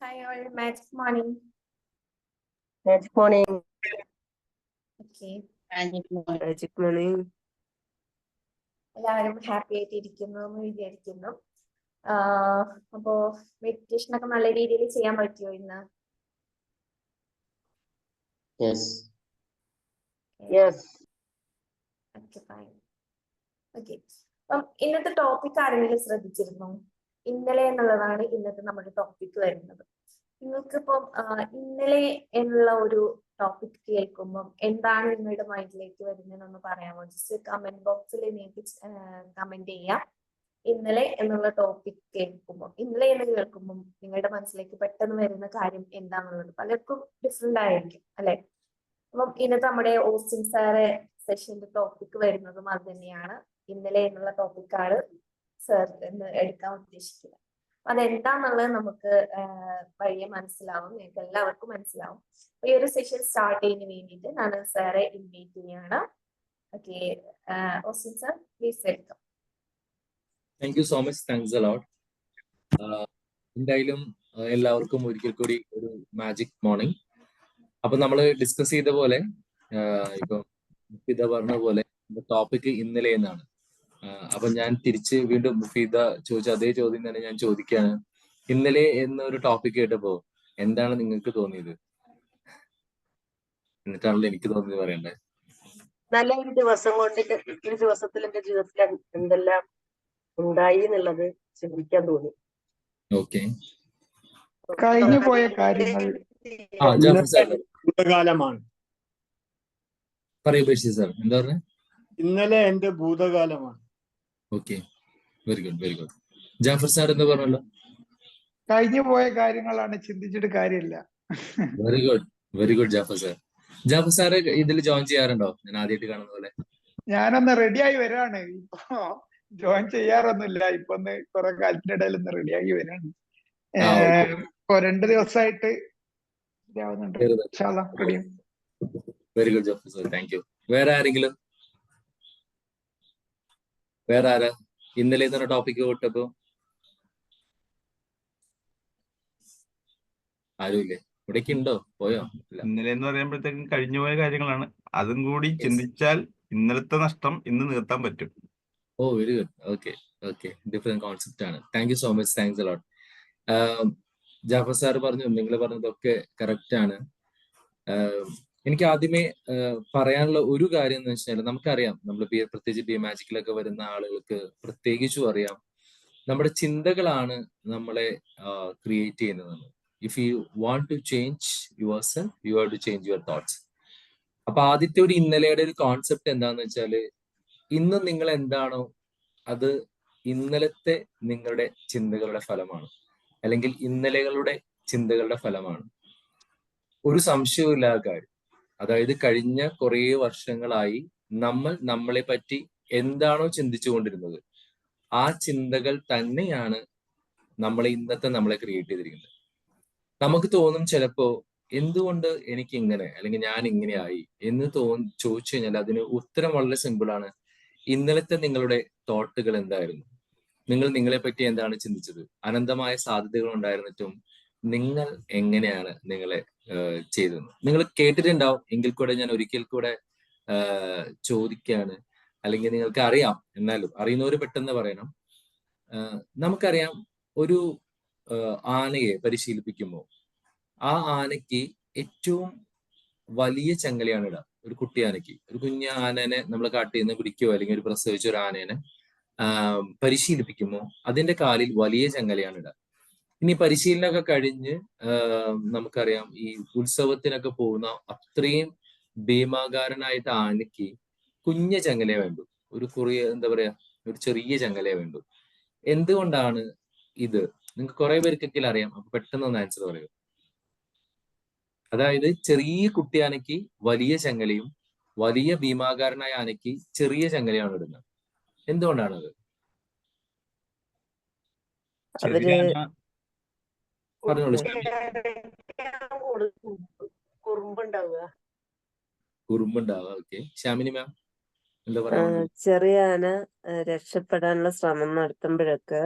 Hi all, magic morning. Magic morning. Okay. Magic morning. എല്ലാവരും happy ആയിട്ട് ഇരിക്കുന്നു എന്ന് വിചാരിക്കുന്നു. അപ്പോ മെഡിറ്റേഷൻ ഒക്കെ നല്ല രീതിയിൽ ചെയ്യാൻ പറ്റുമോ ഇന്ന്? Yes. Yes. Okay, fine. Okay. അപ്പം ഇന്നത്തെ ടോപ്പിക് ആരെങ്കിലും ശ്രദ്ധിച്ചിരുന്നോ? ഇന്നലെ എന്നുള്ളതാണ് ഇന്നത്തെ നമ്മുടെ ടോപ്പിക് വരുന്നത്. നിങ്ങൾക്കിപ്പം ഇന്നലെ എന്നുള്ള ഒരു ടോപ്പിക് കേൾക്കുമ്പം എന്താണ് നിങ്ങളുടെ മൈൻഡിലേക്ക് വരുന്നതെന്നൊന്ന് പറയാമോ? ജസ്റ്റ് കമന്റ് ബോക്സിൽ നിങ്ങൾക്ക് കമന്റ് ചെയ്യാം. ഇന്നലെ എന്നുള്ള ടോപ്പിക് കേൾക്കുമ്പോൾ, ഇന്നലെ എന്ന് കേൾക്കുമ്പോൾ നിങ്ങളുടെ മനസ്സിലേക്ക് പെട്ടെന്ന് വരുന്ന കാര്യം എന്താണെന്നുള്ളത് പലർക്കും ഡിഫറെന്റ് ആയിരിക്കും അല്ലെ? അപ്പം ഇന്നത്തെ നമ്മുടെ ഓസ്റ്റിൻ സാറെ സെഷന്റെ ടോപ്പിക് വരുന്നതും അത് തന്നെയാണ്. ഇന്നലെ എന്നുള്ള ടോപ്പിക്കാണ് സാർ എന്ന് എടുക്കാൻ ഉദ്ദേശിക്കുന്നത്. അതെന്താന്നുള്ളത് നമുക്ക് വഴിയെ മനസ്സിലാവും, നിങ്ങൾക്ക് എല്ലാവർക്കും മനസ്സിലാവും. ഈ ഒരു സെഷൻ സ്റ്റാർട്ട് ചെയ്യുന്നതിന് വേണ്ടിയിട്ട് ഞാൻ സാറെ ഇൻവൈറ്റ് ചെയ്യാണ്. Okay, Austin sir please welcome. Thank you so much. Thanks a ലോട്ട്. എന്തായാലും എല്ലാവർക്കും ഒരിക്കൽ കൂടി ഒരു മാജിക് മോർണിംഗ്. അപ്പൊ നമ്മൾ ഡിസ്കസ് ചെയ്ത പോലെ ഇപ്പൊ മുഫീദ പറഞ്ഞ പോലെ ടോപ്പിക് ഇന്നലെ എന്നാണ്. അപ്പൊ ഞാൻ തിരിച്ച് വീണ്ടും മുഫീദ ചോദിച്ച അതേ ചോദ്യം തന്നെ ഞാൻ ചോദിക്കുകയാണ്. ഇന്നലെ എന്നൊരു ടോപ്പിക് കേട്ടപ്പോ എന്താണ് നിങ്ങൾക്ക് തോന്നിയത്? എന്നിട്ടാണല്ലോ എനിക്ക് തോന്നിയത് പറയണ്ടേ. നല്ല ഒരു ദിവസം കൊണ്ട് ഒരു ദിവസത്തിൽ എന്റെ ജീവിതത്തിൽ എന്തെല്ലാം ഉണ്ടായി എന്നുള്ളത് ചിന്തിക്കാൻ തോന്നി. ഓക്കെ, കഴിഞ്ഞു പോയ കാര്യങ്ങൾ ഭൂതകാലമാണ്. പറയൂ ബഷീർ സാർ, എന്താ പറഞ്ഞ? ഇന്നലെ എന്റെ ഭൂതകാലമാണ്. Okay, very good very good. Jafar sir എന്താ പറഞ്ഞല്ലോ? കഴിഞ്ഞു പോയ കാര്യങ്ങളാണ്, ചിന്തിച്ചിട്ട് കാര്യമില്ല. Very good very good Jafar sir. Jafar sir ഇതിൽ ജോയിൻ ചെയ്യാറുണ്ടോ? ഞാൻ ആദ്യമായിട്ട് കാണുന്ന പോലെ. ഞാനൊന്ന് റെഡിയായി വരാണ്. ഇപ്പൊ ജോയിൻ ചെയ്യാറൊന്നുമില്ല. ഇപ്പൊ ഒന്ന് കുറെ കാലത്തിന്റെ ഇടയിൽ ഒന്ന് റെഡിയാക്കി വരാണ്. ഇപ്പൊ 2 ദിവസമായിട്ട് റെഡിയാവും. Very good Jafar sir, thank U. വേറെ ആരെങ്കിലും? വേറെ ആരാ ഇന്നലെ തന്നെ ടോപ്പിക്ക് വിട്ടപ്പോ? ആരുമില്ലേ? ഇവിടേക്ക് ഉണ്ടോ? പോയോ? ഇന്നലെ എന്ന് പറയുമ്പോഴത്തേക്കും കഴിഞ്ഞുപോയ കാര്യങ്ങളാണ്. അതും കൂടി ചിന്തിച്ചാൽ ഇന്നലത്തെ നഷ്ടം ഇന്ന് നിർത്താൻ പറ്റും. Oh very good. Okay okay, different concept ആണ്. Thank you so much. Thanks a lot. Jafar sir പറഞ്ഞു, നിങ്ങൾ പറഞ്ഞതൊക്കെ കറക്റ്റ് ആണ്. എനിക്ക് ആദ്യമേ പറയാനുള്ള ഒരു കാര്യം എന്ന് വെച്ചാൽ, നമുക്കറിയാം, നമ്മൾ പ്രത്യേകിച്ച് ബി മാജിക്കിലൊക്കെ വരുന്ന ആളുകൾക്ക് പ്രത്യേകിച്ചും അറിയാം, നമ്മുടെ ചിന്തകളാണ് നമ്മളെ ക്രിയേറ്റ് ചെയ്യുന്നത്. If you want to change yourself, you have to change your thoughts. അപ്പൊ ആദ്യത്തെ ഒരു ഇന്നലെയുടെ ഒരു കോൺസെപ്റ്റ് എന്താന്ന് വെച്ചാല്, ഇന്ന് നിങ്ങൾ എന്താണോ അത് ഇന്നലത്തെ നിങ്ങളുടെ ചിന്തകളുടെ ഫലമാണ്, അല്ലെങ്കിൽ ഇന്നലെകളുടെ ചിന്തകളുടെ ഫലമാണ്. ഒരു സംശയവുമില്ലാത്ത കാര്യം. അതായത് കഴിഞ്ഞ കുറേ വർഷങ്ങളായി നമ്മൾ നമ്മളെ പറ്റി എന്താണോ ചിന്തിച്ചു കൊണ്ടിരുന്നത്, ആ ചിന്തകൾ തന്നെയാണ് നമ്മളെ ഇന്നത്തെ നമ്മളെ ക്രിയേറ്റ് ചെയ്തിരിക്കുന്നത്. നമുക്ക് തോന്നും ചിലപ്പോ, എന്തുകൊണ്ട് എനിക്ക് ഇങ്ങനെ, അല്ലെങ്കിൽ ഞാൻ ഇങ്ങനെയായി എന്ന് ചോദിച്ചു കഴിഞ്ഞാൽ അതിന് ഉത്തരം വളരെ സിമ്പിൾ ആണ്. ഇന്നലത്തെ നിങ്ങളുടെ തോട്ടുകൾ എന്തായിരുന്നു? നിങ്ങൾ നിങ്ങളെ പറ്റി എന്താണ് ചിന്തിച്ചത്? അനന്തമായ സാധ്യതകൾ ഉണ്ടായിരുന്നിട്ടും നിങ്ങൾ എങ്ങനെയാണ് നിങ്ങളെ ചെയ്തത്? നിങ്ങൾ കേട്ടിട്ടുണ്ടാവും, എങ്കിൽ കൂടെ ഞാൻ ഒരിക്കൽ കൂടെ ചോദിക്കുകയാണ്. അല്ലെങ്കിൽ നിങ്ങൾക്ക് അറിയാം, എന്നാലും അറിയുന്നവര് പെട്ടെന്ന് പറയണം. നമുക്കറിയാം, ഒരു ആനയെ പരിശീലിപ്പിക്കുമ്പോൾ ആ ആനയ്ക്ക് ഏറ്റവും വലിയ ചങ്ങലയാണ് ഇടുക. ഒരു കുട്ടി ആനയ്ക്ക്, ഒരു കുഞ്ഞു ആനനെ നമ്മൾ കാട്ടിൽ നിന്ന് പിടിക്കുകയോ അല്ലെങ്കിൽ ഒരു പ്രസവിച്ച ഒരു ആനേനെ പരിശീലിപ്പിക്കുമ്പോൾ അതിന്റെ കാലിൽ വലിയ ചങ്ങലയാണ് ഇടുക. ഇനി പരിശീലനമൊക്കെ കഴിഞ്ഞ് നമുക്കറിയാം, ഈ ഉത്സവത്തിനൊക്കെ പോകുന്ന അത്രയും ഭീമാകാരനായിട്ട് ആനയ്ക്ക് കുഞ്ഞ ചങ്ങലയെ വേണ്ടു, ഒരു എന്താ പറയാ, ഒരു ചെറിയ ചങ്ങലയെ വേണ്ടു. എന്തുകൊണ്ടാണ് ഇത്? നിങ്ങൾക്ക് കുറെ പേർക്കെങ്കിലും അറിയാം. അപ്പൊ പെട്ടെന്ന് ഒന്ന് ആൻസർ പറയൂ. അതായത് ചെറിയ കുട്ടി ആനയ്ക്ക് വലിയ ചങ്ങലയും വലിയ ഭീമാകാരനായ ആനയ്ക്ക് ചെറിയ ചങ്ങലയാണ് ഇടുന്നത്. എന്തുകൊണ്ടാണത്? പറഞ്ഞോളൂ. കുറുമ്പുണ്ടാവുക. ഓക്കെ, ശ്യാമിനി മാം എന്താ പറയുക? ചെറിയ ആന രക്ഷപ്പെടാനുള്ള ശ്രമം നടത്തുമ്പോഴൊക്കെ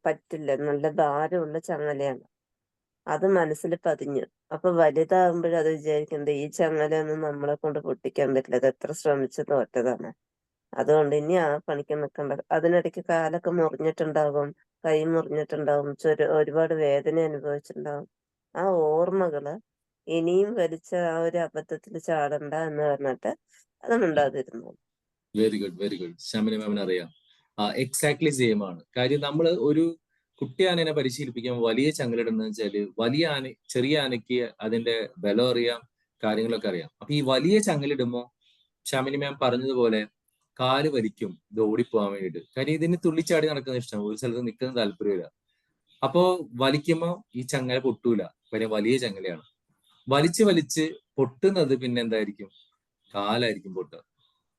പറ്റില്ല, നല്ല ഭാരമുള്ള ചങ്ങലയാണ്. അത് മനസ്സിൽ പതിഞ്ഞു. അപ്പൊ വലുതാകുമ്പോഴത് അത് വിചാരിക്കുന്നത് ഈ ചങ്ങലയൊന്നും നമ്മളെ കൊണ്ട് പൊട്ടിക്കാൻ പറ്റില്ല, അത് എത്ര ശ്രമിച്ചു തോറ്റതാണ്. അതുകൊണ്ട് ഇനി ആ പണിക്ക് നിൽക്കണ്ട. അതിനിടയ്ക്ക് കാലൊക്കെ മുറിഞ്ഞിട്ടുണ്ടാകും, കൈ മുറിഞ്ഞിട്ടുണ്ടാകും, ഒരുപാട് വേദന അനുഭവിച്ചിട്ടുണ്ടാകും. ആ ഓർമ്മകള് ഇനിയും വലിച്ച ആ ഒരു അബദ്ധത്തിൽ ചാടണ്ട എന്ന് പറഞ്ഞിട്ട് അത് മിണ്ടാതിരുന്നു. Very good, very good. Shamini മാമിന് അറിയാം. എക്സാക്ട്ലി സെയിം ആണ്. കാര്യം നമ്മൾ ഒരു കുട്ടി ആനേനെ പരിശീലിപ്പിക്കാൻ വലിയ ചങ്ങലിടുന്നത് വെച്ചാല് വലിയ ആന, ചെറിയ ആനയ്ക്ക് അതിന്റെ ബലം അറിയാം, കാര്യങ്ങളൊക്കെ അറിയാം. അപ്പൊ ഈ വലിയ ചങ്ങലിടുമ്പോ ശാമിനി മാം പറഞ്ഞതുപോലെ കാല് വലിക്കും ഇത് ഓടിപ്പോവാൻ വേണ്ടിയിട്ട്. കാര്യം ഇതിന് തുള്ളിച്ചാടി നടക്കുന്ന ഇഷ്ടം, ഒരു സ്ഥലത്ത് നിൽക്കുന്ന താല്പര്യമില്ല. അപ്പോ വലിക്കുമ്പോ ഈ ചങ്ങല പൊട്ടൂല, കാര്യം വലിയ ചങ്ങലയാണ്. വലിച്ച് വലിച്ച് പൊട്ടുന്നത് പിന്നെ എന്തായിരിക്കും? കാലായിരിക്കും പൊട്ടുക.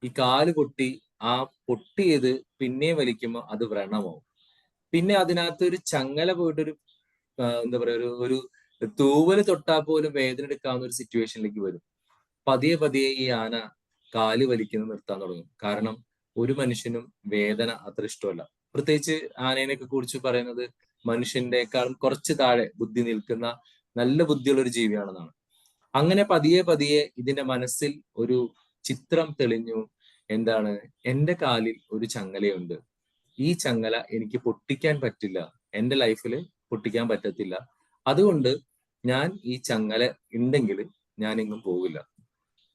ഈ കാല് പൊട്ടി ആ പൊട്ടിയത് പിന്നെ വലിക്കുമ്പോൾ അത് വ്രണമാവും. പിന്നെ അതിനകത്ത് ഒരു ചങ്ങല പോയിട്ടൊരു എന്താ പറയാ, ഒരു തൂവല് തൊട്ടാൽ പോലും വേദന എടുക്കാവുന്ന ഒരു സിറ്റുവേഷനിലേക്ക് വരും. പതിയെ പതിയെ ഈ ആന കാല് വലിക്കുന്നത് നിർത്താൻ തുടങ്ങും. കാരണം ഒരു മനുഷ്യനും വേദന അത്ര ഇഷ്ടമല്ല. പ്രത്യേകിച്ച് ആനേനെയൊക്കെ കുറിച്ച് പറയുന്നത് മനുഷ്യന്റെക്കാളും കുറച്ച് താഴെ ബുദ്ധി നിൽക്കുന്ന നല്ല ബുദ്ധിയുള്ള ഒരു ജീവിയാണെന്നാണ്. അങ്ങനെ പതിയെ പതിയെ ഇതിന്റെ മനസ്സിൽ ഒരു ചിത്രം തെളിഞ്ഞു. എന്താണ്? എന്റെ കാലിൽ ഒരു ചങ്ങലയുണ്ട്, ഈ ചങ്ങല എനിക്ക് പൊട്ടിക്കാൻ പറ്റില്ല, എന്റെ ലൈഫിൽ പൊട്ടിക്കാൻ പറ്റത്തില്ല, അതുകൊണ്ട് ഞാൻ ഈ ചങ്ങല ഉണ്ടെങ്കിൽ ഞാൻ എങ്ങും പോകില്ല.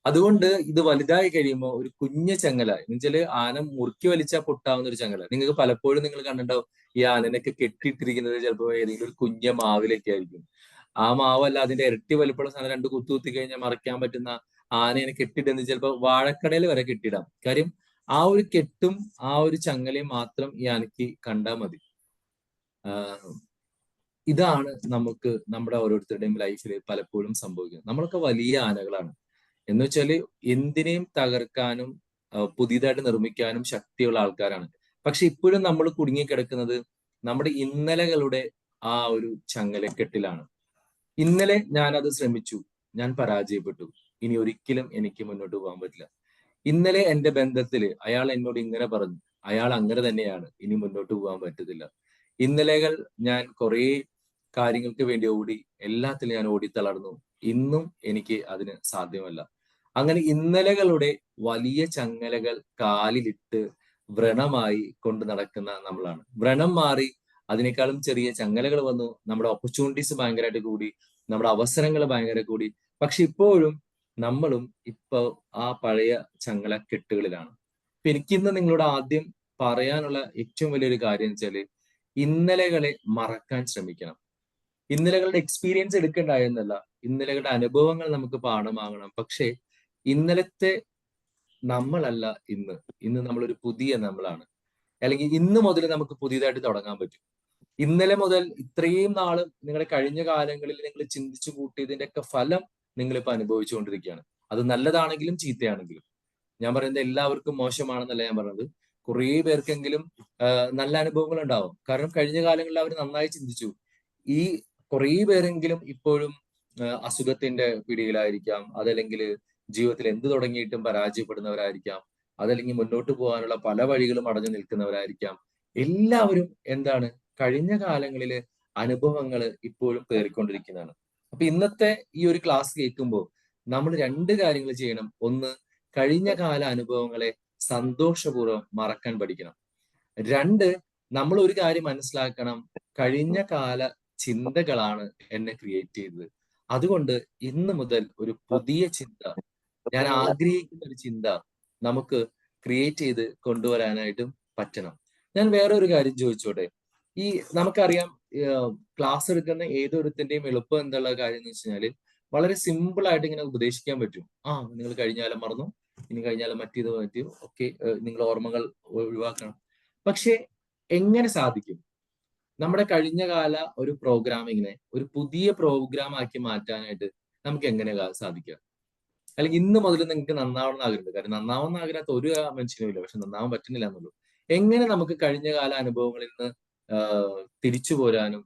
അതുകൊണ്ട് ഇത് വലുതായി കഴിയുമ്പോൾ ഒരു കുഞ്ഞ ചങ്ങല എന്നുവെച്ചാല് ആന മുറുക്കി വലിച്ചാൽ പൊട്ടാവുന്ന ഒരു ചങ്ങല. നിങ്ങൾക്ക് പലപ്പോഴും നിങ്ങൾ കണ്ടിട്ടുണ്ടാവും ഈ ആനനൊക്കെ കെട്ടിയിട്ടിരിക്കുന്നത് ചിലപ്പോൾ ഏതെങ്കിലും ഒരു കുഞ്ഞ മാവിലൊക്കെ ആയിരിക്കും. ആ മാവല്ല അതിന്റെ ഇരട്ടി വലിപ്പമുള്ള സാധനം, രണ്ട് കുത്തു കുത്തി കഴിഞ്ഞാൽ മറയ്ക്കാൻ പറ്റുന്ന ആനേനെ കെട്ടിട്ടെന്ന് ചിലപ്പോൾ വാഴക്കടയിൽ വരെ കെട്ടിടാം. കാര്യം ആ ഒരു കെട്ടും ആ ഒരു ചങ്ങലയും മാത്രം ഈ ആനയ്ക്ക് കണ്ടാൽ മതി. ഇതാണ് നമുക്ക് നമ്മുടെ ഓരോരുത്തരുടെയും ലൈഫിൽ പലപ്പോഴും സംഭവിക്കുന്നത്. നമ്മളൊക്കെ വലിയ ആനകളാണ്. എന്ന് വെച്ചാല് എന്തിനേയും തകർക്കാനും പുതിയതായിട്ട് നിർമ്മിക്കാനും ശക്തിയുള്ള ആൾക്കാരാണ്. പക്ഷെ ഇപ്പോഴും നമ്മൾ കുടുങ്ങിക്കിടക്കുന്നത് നമ്മുടെ ഇന്നലകളുടെ ആ ഒരു ചങ്ങലക്കെട്ടിലാണ്. ഇന്നലെ ഞാനത് ശ്രമിച്ചു, ഞാൻ പരാജയപ്പെട്ടു, ഇനി ഒരിക്കലും എനിക്ക് മുന്നോട്ട് പോകാൻ പറ്റില്ല. ഇന്നലെ എന്റെ ബന്ധത്തില് അയാൾ എന്നോട് ഇങ്ങനെ പറഞ്ഞു, അയാൾ അങ്ങനെ തന്നെയാണ്, ഇനി മുന്നോട്ട് പോകാൻ പറ്റത്തില്ല. ഇന്നലെകൾ ഞാൻ കുറേ കാര്യങ്ങൾക്ക് വേണ്ടി ഓടി, എല്ലാത്തിലും ഞാൻ ഓടിത്തളർന്നു, ഇന്നും എനിക്ക് അതിന് സാധ്യമല്ല. അങ്ങനെ ഇന്നലകളുടെ വലിയ ചങ്ങലകൾ കാലിലിട്ട് വ്രണമായി കൊണ്ട് നടക്കുന്ന നമ്മളാണ്. വ്രണം മാറി അതിനേക്കാളും ചെറിയ ചങ്ങലകൾ വന്നു, നമ്മുടെ ഓപ്പർച്യൂണിറ്റീസ് ഭയങ്കരമായിട്ട് കൂടി, നമ്മുടെ അവസരങ്ങൾ ഭയങ്കര കൂടി. പക്ഷെ ഇപ്പോഴും നമ്മളും ഇപ്പൊ ആ പഴയ ചങ്ങലക്കെട്ടുകളിലാണ്. ഇപ്പൊ എനിക്കിന്ന് നിങ്ങളോട് ആദ്യം പറയാനുള്ള ഏറ്റവും വലിയൊരു കാര്യം എന്ന് വെച്ചാല് ഇന്നലകളെ മറക്കാൻ ശ്രമിക്കണം. ഇന്നലകളുടെ എക്സ്പീരിയൻസ് എടുക്കണ്ടായെന്നല്ല, ഇന്നലകളുടെ അനുഭവങ്ങൾ നമുക്ക് പാഠമാകണം. പക്ഷെ ഇന്നലത്തെ നമ്മളല്ല ഇന്ന്. ഇന്ന് നമ്മളൊരു പുതിയ നമ്മളാണ്. അല്ലെങ്കിൽ ഇന്ന് മുതൽ നമുക്ക് പുതിയതായിട്ട് തുടങ്ങാൻ പറ്റും. ഇന്നലെ മുതൽ ഇത്രയും നാളും നിങ്ങളുടെ കഴിഞ്ഞ കാലങ്ങളിൽ നിങ്ങൾ ചിന്തിച്ചു കൂട്ടിയതിന്റെ ഒക്കെ ഫലം നിങ്ങളിപ്പോ അനുഭവിച്ചുകൊണ്ടിരിക്കുകയാണ്. അത് നല്ലതാണെങ്കിലും ചീത്തയാണെങ്കിലും. ഞാൻ പറയുന്നത് എല്ലാവർക്കും മോശമാണെന്നല്ല ഞാൻ പറഞ്ഞത്. കുറേ പേർക്കെങ്കിലും നല്ല അനുഭവങ്ങൾ ഉണ്ടാവും. കാരണം കഴിഞ്ഞ കാലങ്ങളിൽ അവർ നന്നായി ചിന്തിച്ചു. ഈ കുറേ പേരെങ്കിലും ഇപ്പോഴും അസുഖത്തിന്റെ പിടിയിലായിരിക്കാം, അതല്ലെങ്കിൽ ജീവിതത്തിൽ എന്ത് തുടങ്ങിയിട്ടും പരാജയപ്പെടുന്നവരായിരിക്കാം, അതല്ലെങ്കിൽ മുന്നോട്ട് പോകാനുള്ള പല വഴികളും അടഞ്ഞു നിൽക്കുന്നവരായിരിക്കാം. എല്ലാവരും എന്താണ്, കഴിഞ്ഞ കാലങ്ങളിലെ അനുഭവങ്ങൾ ഇപ്പോഴും കയറിക്കൊണ്ടിരിക്കുന്നതാണ്. അപ്പൊ ഇന്നത്തെ ഈ ഒരു ക്ലാസ് കേൾക്കുമ്പോൾ നമ്മൾ രണ്ട് കാര്യങ്ങൾ ചെയ്യണം. ഒന്ന്, കഴിഞ്ഞ കാല അനുഭവങ്ങളെ സന്തോഷപൂർവ്വം മറക്കാൻ പഠിക്കണം. രണ്ട്, നമ്മൾ ഒരു കാര്യം മനസ്സിലാക്കണം, കഴിഞ്ഞ കാല ചിന്തകളാണ് എന്നെ ക്രിയേറ്റ് ചെയ്തത്. അതുകൊണ്ട് ഇന്ന് മുതൽ ഒരു പുതിയ ചിന്ത, ഞാൻ ആഗ്രഹിക്കുന്ന ഒരു ചിന്ത നമുക്ക് ക്രിയേറ്റ് ചെയ്ത് കൊണ്ടുവരാനായിട്ടും പറ്റണം. ഞാൻ വേറെ ഒരു കാര്യം ചോദിച്ചോട്ടെ. ഈ നമുക്കറിയാം ക്ലാസ് എടുക്കുന്ന ഏതൊരുത്തിന്റെയും എളുപ്പം എന്നുള്ള കാര്യം എന്ന് വെച്ച് കഴിഞ്ഞാല് വളരെ സിമ്പിൾ ആയിട്ട് ഇങ്ങനെ ഉപദേശിക്കാൻ പറ്റും. നിങ്ങൾ കഴിഞ്ഞ കാലം മറന്നു, ഇനി കഴിഞ്ഞാലും മറ്റേത് പറ്റും, ഓക്കെ, നിങ്ങൾ ഓർമ്മകൾ ഒഴിവാക്കണം. പക്ഷെ എങ്ങനെ സാധിക്കും നമ്മുടെ കഴിഞ്ഞ കാല ഒരു പ്രോഗ്രാമിങ്ങിനെ ഒരു പുതിയ പ്രോഗ്രാം ആക്കി മാറ്റാനായിട്ട്? നമുക്ക് എങ്ങനെ സാധിക്കുക? അല്ലെങ്കിൽ ഇന്ന് മുതൽ നിങ്ങൾക്ക് നന്നാവണം ആഗ്രഹമുണ്ട്. കാരണം നന്നാവുന്ന ആഗ്രഹത്ത് ഒരു മനുഷ്യനും ഇല്ല, പക്ഷെ നന്നാവാൻ പറ്റുന്നില്ല എന്നുള്ളൂ. എങ്ങനെ നമുക്ക് കഴിഞ്ഞ കാല അനുഭവങ്ങളിൽ നിന്ന് തിരിച്ചു പോരാനും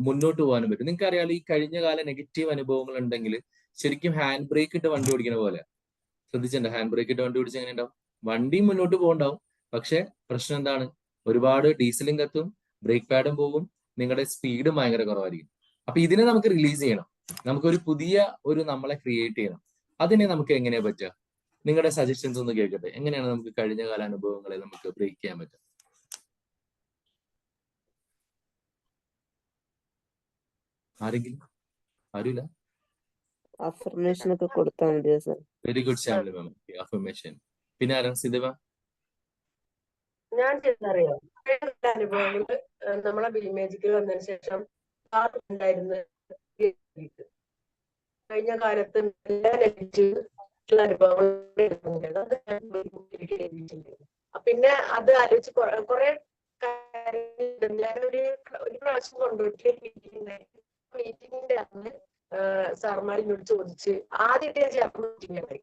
മുന്നോട്ട് പോകാനും പറ്റും? നിങ്ങൾക്ക് അറിയാലോ, ഈ കഴിഞ്ഞ കാല നെഗറ്റീവ് അനുഭവങ്ങൾ ഉണ്ടെങ്കിൽ ശരിക്കും ഹാൻഡ് ബ്രേക്ക് ഇട്ട് വണ്ടി ഓടിക്കുന്ന പോലെ. ശ്രദ്ധിച്ചിട്ടുണ്ട്? ഹാൻഡ് ബ്രേക്ക് ഇട്ട് വണ്ടി ഓടിച്ച് എങ്ങനെ ഉണ്ടാവും? വണ്ടിയും മുന്നോട്ട് പോകണ്ടാവും, പക്ഷെ പ്രശ്നം എന്താണ്? ഒരുപാട് ഡീസലും കത്തും, ബ്രേക്ക് പാഡും പോകും, നിങ്ങളുടെ സ്പീഡും ഭയങ്കര കുറവായിരിക്കും. അപ്പൊ ഇതിനെ നമുക്ക് റിലീസ് ചെയ്യണം. നമുക്കൊരു പുതിയ ഒരു നമ്മളെ ക്രിയേറ്റ് ചെയ്യണം. അതിനെ നമുക്ക് എങ്ങനെയാ പറ്റുക? നിങ്ങളുടെ സജഷൻസ് ഒന്ന് കേൾക്കട്ടെ. എങ്ങനെയാണ് നമുക്ക് കഴിഞ്ഞ കാല അനുഭവങ്ങളെ നമുക്ക് ബ്രേക്ക് ചെയ്യാൻ പറ്റുക? ആരെങ്കിലും? ആരുമില്ല? അഫർമേഷൻ ഒക്കെ കൊടുത്താൽ മതിയോ സർ? വെരി ഗുഡ് ശ്യാമിലി മാം. അഫർമേഷൻ. പിന്നെ ആരാ? സിദ്ധ? ഞാൻ ചെയ്തറിയാം അനുഭവങ്ങള് നമ്മളെ ബിൽമേജിക്കിൽ വന്നതിന് ശേഷം ഉണ്ടായിരുന്ന കഴിഞ്ഞ കാലത്ത് നല്ല നെഗറ്റീവ് അനുഭവങ്ങൾ പിന്നെ അത് ആലോചിച്ച് കുറെ ഞാനൊരു പ്രാവശ്യം കൊണ്ടുപോയിട്ട് മീറ്റിംഗിന്റെ അന്ന് സാർമാരിനോട് ചോദിച്ച് ആദ്യത്തെ ഞാൻ ചേർന്ന മീറ്റിംഗ്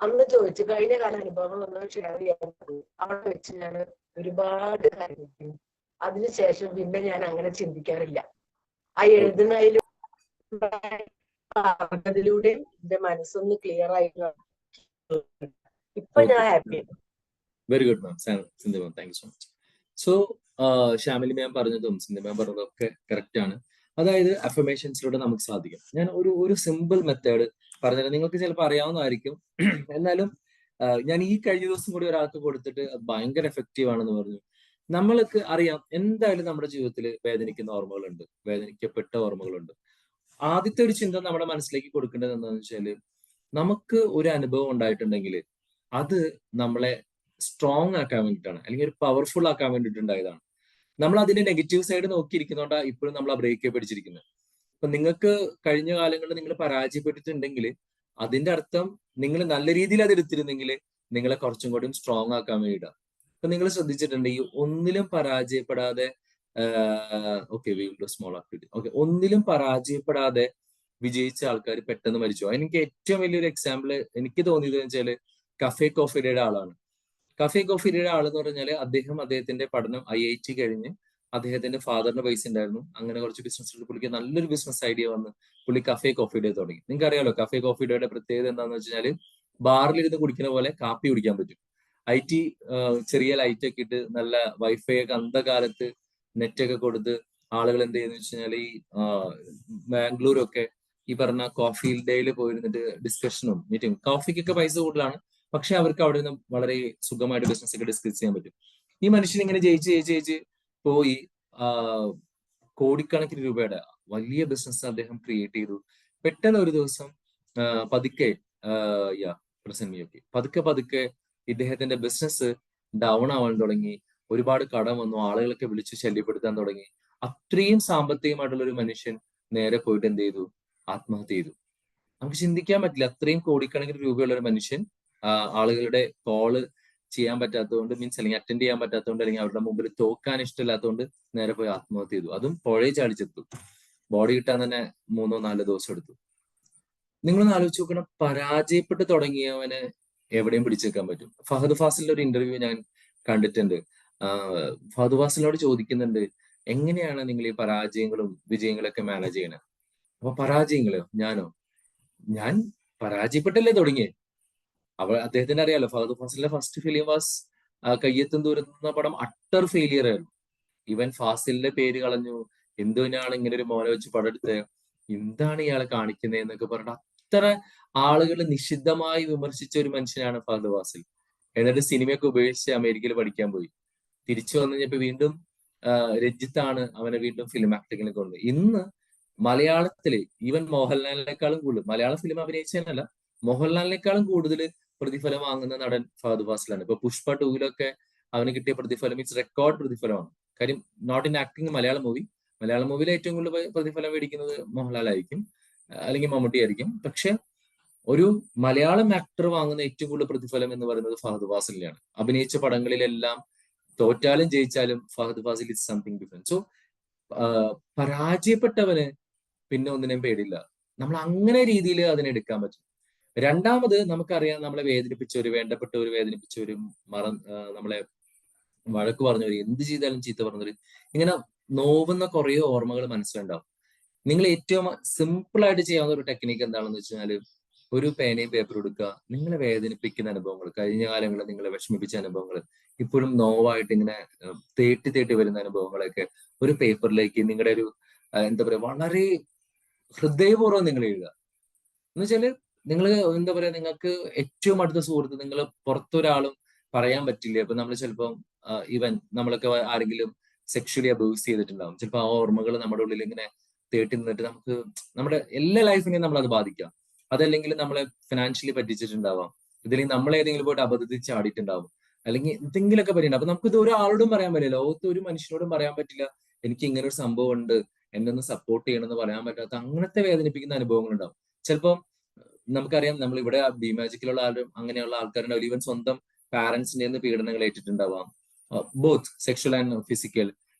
അന്ന് ചോദിച്ചു കഴിഞ്ഞ കാല അനുഭവങ്ങൾ ഒന്ന് ഷെയർ ചെയ്യാൻ പറഞ്ഞു. അവിടെ വെച്ച് ഞാൻ ഒരുപാട് കാര്യങ്ങൾ അതിനുശേഷം പിന്നെ ഞാൻ അങ്ങനെ ചിന്തിക്കാറില്ല. ആ എഴുതുന്നതിലും പറഞ്ഞതിലൂടെയും എന്റെ മനസ്സൊന്ന് ക്ലിയർ ആയിട്ട് ഇപ്പൊ ഞാൻ happy. Very good ma'am. Sindhu ma'am, thank you so much. So Shyamili ma'am പറഞ്ഞതും സിന്ധു മാം പറഞ്ഞതും ഒക്കെ കറക്റ്റ് ആണ്. അതായത് അഫർമേഷൻസിലൂടെ നമുക്ക് സാധിക്കും. ഞാൻ ഒരു സിമ്പിൾ മെത്തേഡ് പറഞ്ഞുതരാം. നിങ്ങൾക്ക് ചിലപ്പോൾ അറിയാവുന്നതായിരിക്കും, എന്നാലും ഞാൻ ഈ കഴിഞ്ഞ ദിവസം കൂടി ഒരാൾക്ക് കൊടുത്തിട്ട് അത് ഭയങ്കര എഫക്റ്റീവ് ആണെന്ന് പറഞ്ഞു. നമ്മൾക്ക് അറിയാം എന്തായാലും നമ്മുടെ ജീവിതത്തിൽ വേദനിക്കുന്ന ഓർമ്മകളുണ്ട്, വേദനിക്കപ്പെട്ട ഓർമ്മകളുണ്ട്. ആദ്യത്തെ ഒരു ചിന്ത നമ്മുടെ മനസ്സിലേക്ക് കൊടുക്കേണ്ടത് എന്താണെന്ന് വെച്ചാൽ, നമുക്ക് ഒരു അനുഭവം ഉണ്ടായിട്ടുണ്ടെങ്കിൽ അത് നമ്മളെ സ്ട്രോങ് ആക്കാൻ വേണ്ടിയിട്ടാണ്, അല്ലെങ്കിൽ ഒരു പവർഫുൾ ആക്കാൻ വേണ്ടിയിട്ടുണ്ടായതാണ്. നമ്മൾ അതിന്റെ നെഗറ്റീവ് സൈഡ് നോക്കിയിരിക്കുന്നതുകൊണ്ടാണ് ഇപ്പോഴും നമ്മൾ ആ ബ്രേക്ക് പിടിച്ചിരിക്കുന്നത്. അപ്പൊ നിങ്ങൾക്ക് കഴിഞ്ഞ കാലങ്ങളിൽ നിങ്ങൾ പരാജയപ്പെട്ടിട്ടുണ്ടെങ്കിൽ അതിന്റെ അർത്ഥം നിങ്ങൾ നല്ല രീതിയിൽ അത് എടുത്തിരുന്നെങ്കിൽ നിങ്ങളെ കുറച്ചും കൂടി സ്ട്രോങ് ആക്കാൻ വേണ്ടിയിട്ടാണ്. അപ്പൊ നിങ്ങൾ ശ്രദ്ധിച്ചിട്ടുണ്ട്, ഈ ഒന്നിലും പരാജയപ്പെടാതെ സ്മോൾ ആക്ടിവിറ്റി ഒന്നിലും പരാജയപ്പെടാതെ വിജയിച്ച ആൾക്കാർ പെട്ടെന്ന് മരിച്ചു. എനിക്ക് ഏറ്റവും വലിയൊരു എക്സാമ്പിൾ എനിക്ക് തോന്നിയത് വെച്ചാല് കഫേ കോഫിയുടെ ആളാണ്. കഫേ കോഫിയുടെ ആളെന്ന് പറഞ്ഞാൽ അദ്ദേഹത്തിന്റെ പഠനം IIT കഴിഞ്ഞ് അദ്ദേഹത്തിന്റെ ഫാദറിന് പൈസ ഉണ്ടായിരുന്നു. അങ്ങനെ കുറച്ച് ബിസിനസ് പുള്ളിക്ക് നല്ലൊരു ബിസിനസ് ഐഡിയ വന്ന് പുള്ളി കഫേ കോഫി ഡേ തുടങ്ങി. നിങ്ങൾക്ക് അറിയാലോ കഫേ കോഫി ഡേയുടെ പ്രത്യേകത എന്താണെന്ന് വെച്ചാൽ ബാറിലിരുന്ന് കുടിക്കുന്ന പോലെ കാപ്പി കുടിക്കാൻ പറ്റും. IT ചെറിയ ലൈറ്റ് ഒക്കെ ഇട്ട് നല്ല വൈഫൈ ഒക്കെ അന്ധകാലത്ത് നെറ്റൊക്കെ കൊടുത്ത് ആളുകൾ എന്ത് ചെയ്യുന്ന വെച്ച് കഴിഞ്ഞാൽ ഈ ബാംഗ്ലൂരൊക്കെ ഈ പറഞ്ഞ കോഫി ഡേയിൽ പോയിരുന്നിട്ട് ഡിസ്കഷനും മീറ്റിംഗ്. കോഫിക്കൊക്കെ പൈസ കൂടുതലാണ്, പക്ഷെ അവർക്ക് അവിടെ നിന്ന് വളരെ സുഖമായിട്ട് ബിസിനസ് ഒക്കെ ഡിസ്കസ് ചെയ്യാൻ പറ്റും. ഈ മനുഷ്യൻ ഇങ്ങനെ ജയിച്ച് പോയി കോടിക്കണക്കിന് രൂപയുടെ വലിയ ബിസിനസ് അദ്ദേഹം ക്രിയേറ്റ് ചെയ്തു. പെട്ടെന്ന് ഒരു ദിവസം പതുക്കെ പതുക്കെ ഇദ്ദേഹത്തിന്റെ ബിസിനസ് ഡൗൺ ആവാൻ തുടങ്ങി. ഒരുപാട് കടം വന്നു, ആളുകളൊക്കെ വിളിച്ച് ശല്യപ്പെടുത്താൻ തുടങ്ങി. അത്രയും സാമ്പത്തികമായിട്ടുള്ള ഒരു മനുഷ്യൻ നേരെ പോയിട്ട് എന്ത് ചെയ്തു? ആത്മഹത്യ ചെയ്തു. നമുക്ക് ചിന്തിക്കാൻ പറ്റില്ല, അത്രയും കോടിക്കണക്കിന് രൂപയുള്ള ഒരു മനുഷ്യൻ ആളുകളുടെ കോള് ചെയ്യാൻ പറ്റാത്തതുകൊണ്ട്, മീൻസ് അല്ലെങ്കിൽ അറ്റൻഡ് ചെയ്യാൻ പറ്റാത്തതുകൊണ്ട്, അല്ലെങ്കിൽ അവരുടെ മുമ്പിൽ തോക്കാൻ ഇഷ്ടമില്ലാത്തതുകൊണ്ട് നേരെ പോയി ആത്മഹത്യ ചെയ്തു. അതും പുഴയെ ചാടിച്ചെത്തു. ബോഡി കിട്ടാൻ തന്നെ 3-4 ദിവസം എടുത്തു. നിങ്ങളൊന്ന് ആലോചിച്ച് നോക്കണം, പരാജയപ്പെട്ട് തുടങ്ങിയവന് എവിടെയും പിടിച്ചേക്കാൻ പറ്റും. ഫഹദ് ഫാസിലിന്റെ ഒരു ഇന്റർവ്യൂ ഞാൻ കണ്ടിട്ടുണ്ട്. ഫഹദ് ഫാസിലിനോട് ചോദിക്കുന്നുണ്ട്, എങ്ങനെയാണ് നിങ്ങൾ ഈ പരാജയങ്ങളും വിജയങ്ങളൊക്കെ മാനേജ് ചെയ്യണത്? അപ്പൊ പരാജയങ്ങളോ? ഞാൻ പരാജയപ്പെട്ടല്ലേ തുടങ്ങിയേ. അദ്ദേഹത്തിന് അറിയാലോ, ഫഹദ് ഫാസിലിന്റെ ഫസ്റ്റ് ഫിലിം വാസ് കയ്യെത്തും ദൂരത്ത് എന്ന പടം അട്ടർ ഫെയിലിയർ ആയിരുന്നു. ഇവൻ ഫാസിലിന്റെ പേര് കളഞ്ഞു, എന്തിനാണ് ഇങ്ങനെ ഒരു മോനെ വെച്ച് പടം എടുത്തത്, എന്താണ് ഇയാളെ കാണിക്കുന്നത് എന്നൊക്കെ പറഞ്ഞിട്ട് അത്ര ആളുകൾ നിഷിദ്ധമായി വിമർശിച്ച ഒരു മനുഷ്യനാണ് ഫഹദ് ഫാസിൽ. എന്നിട്ട് സിനിമയൊക്കെ ഉപേക്ഷിച്ച് അമേരിക്കയിൽ പഠിക്കാൻ പോയി. തിരിച്ചു വന്നു കഴിഞ്ഞപ്പോ വീണ്ടും രഞ്ജിത്താണ് അവനെ വീണ്ടും ഫിലിം ആക്ടിങ്ങിൽ കൊണ്ടു. ഇന്ന് മലയാളത്തില് ഈവൻ മോഹൻലാലിനേക്കാളും കൂടുതൽ, മലയാള ഫിലിം അഭിനയിച്ചതിനല്ല, മോഹൻലാലിനേക്കാളും കൂടുതൽ പ്രതിഫലം വാങ്ങുന്ന നടൻ ഫഹദ് ഫാസിലാണ്. ഇപ്പൊ പുഷ്പ 2 അവന് കിട്ടിയ പ്രതിഫലം മീൻസ് റെക്കോർഡ് പ്രതിഫലമാണ്. കാര്യം നോട്ട് ഇൻ ആക്ടിങ് മലയാളം മൂവിയിൽ ഏറ്റവും കൂടുതൽ പ്രതിഫലം മേടിക്കുന്നത് മോഹൻലാലായിരിക്കും, അല്ലെങ്കിൽ മമ്മൂട്ടി ആയിരിക്കും. പക്ഷെ ഒരു മലയാളം ആക്ടർ വാങ്ങുന്ന ഏറ്റവും കൂടുതൽ പ്രതിഫലം എന്ന് പറയുന്നത് ഫഹദ് ഫാസിലിനാണ്. അഭിനയിച്ച പടങ്ങളിലെല്ലാം തോറ്റാലും ജയിച്ചാലും Fahadh Faasil is something different. So പരാജയപ്പെട്ടവന് പിന്നെ ഒന്നിനെയും പേടില്ല. നമ്മൾ അങ്ങനെ രീതിയിൽ അതിനെ എടുക്കാൻ പറ്റും. രണ്ടാമത് നമുക്കറിയാം, നമ്മളെ വേദനിപ്പിച്ചവര്, വേണ്ടപ്പെട്ടവര് വേദനിപ്പിച്ചവരും, നമ്മളെ വഴക്ക് പറഞ്ഞവര്, എന്ത് ചെയ്താലും ചീത്ത പറഞ്ഞവര്, ഇങ്ങനെ നോവുന്ന കുറേ ഓർമ്മകൾ മനസ്സിലുണ്ടാവും. നിങ്ങൾ ഏറ്റവും സിമ്പിൾ ആയിട്ട് ചെയ്യാവുന്ന ഒരു ടെക്നിക്ക് എന്താണെന്ന് വെച്ചാൽ, ഒരു പേനയും പേപ്പറും എടുക്കുക. നിങ്ങളെ വേദനിപ്പിക്കുന്ന അനുഭവങ്ങൾ, കഴിഞ്ഞ കാലങ്ങളിൽ നിങ്ങളെ വിഷമിപ്പിച്ച അനുഭവങ്ങൾ, ഇപ്പോഴും നോവായിട്ട് ഇങ്ങനെ തേട്ടി വരുന്ന അനുഭവങ്ങളൊക്കെ ഒരു പേപ്പറിലേക്ക്, നിങ്ങളുടെ ഒരു എന്താ പറയുക, വളരെ ഹൃദയപൂർവ്വം നിങ്ങൾ എഴുതുക. എന്ന് വെച്ചാല് നിങ്ങൾ എന്താ പറയാ, നിങ്ങൾക്ക് ഏറ്റവും അടുത്ത സുഹൃത്ത്, നിങ്ങൾ പുറത്തൊരാളും പറയാൻ പറ്റില്ല. ഇപ്പൊ നമ്മൾ ചിലപ്പോൾ ഈവൻ നമ്മളൊക്കെ ആരെങ്കിലും സെക്ഷലി അബ്യൂസ് ചെയ്തിട്ടുണ്ടാവും. ചിലപ്പോൾ ആ ഓർമ്മകൾ നമ്മുടെ ഉള്ളിൽ ഇങ്ങനെ തേട്ടി നിന്നിട്ട് നമുക്ക് നമ്മുടെ എല്ലാ ലൈഫിനെയും നമ്മളത് ബാധിക്കാം. അതല്ലെങ്കിൽ നമ്മളെ ഫിനാൻഷ്യലി പറ്റിച്ചിട്ടുണ്ടാവാം, ഇതില്ലെങ്കിൽ നമ്മളേതെങ്കിലും പോയിട്ട് അബദ്ധത്തിൽ ചാടിയിട്ടുണ്ടാവും, അല്ലെങ്കിൽ എന്തെങ്കിലുമൊക്കെ പറ്റിയിട്ടുണ്ട്. അപ്പൊ നമുക്ക് ഇത് ഒരാളോടും പറയാൻ പറ്റില്ല, ലോകത്ത് ഒരു മനുഷ്യനോടും പറയാൻ പറ്റില്ല എനിക്ക് ഇങ്ങനെ ഒരു സംഭവം ഉണ്ട്, എന്നെ ഒന്ന് സപ്പോർട്ട് ചെയ്യണമെന്ന് പറയാൻ പറ്റാത്ത അങ്ങനത്തെ വേദനിപ്പിക്കുന്ന അനുഭവങ്ങൾ ഉണ്ടാവും. ചിലപ്പോൾ നമുക്കറിയാം, നമ്മൾ ഇവിടെ ബിമാജിക്കിലുള്ള ആരും അങ്ങനെയുള്ള ആൾക്കാരുണ്ടാവില്ല. ഈവൻ സ്വന്തം പാരന്റ്സിന്റെ നിന്ന് പീഡനങ്ങൾ ഏറ്റിട്ടുണ്ടാവാം, both sexual and physical.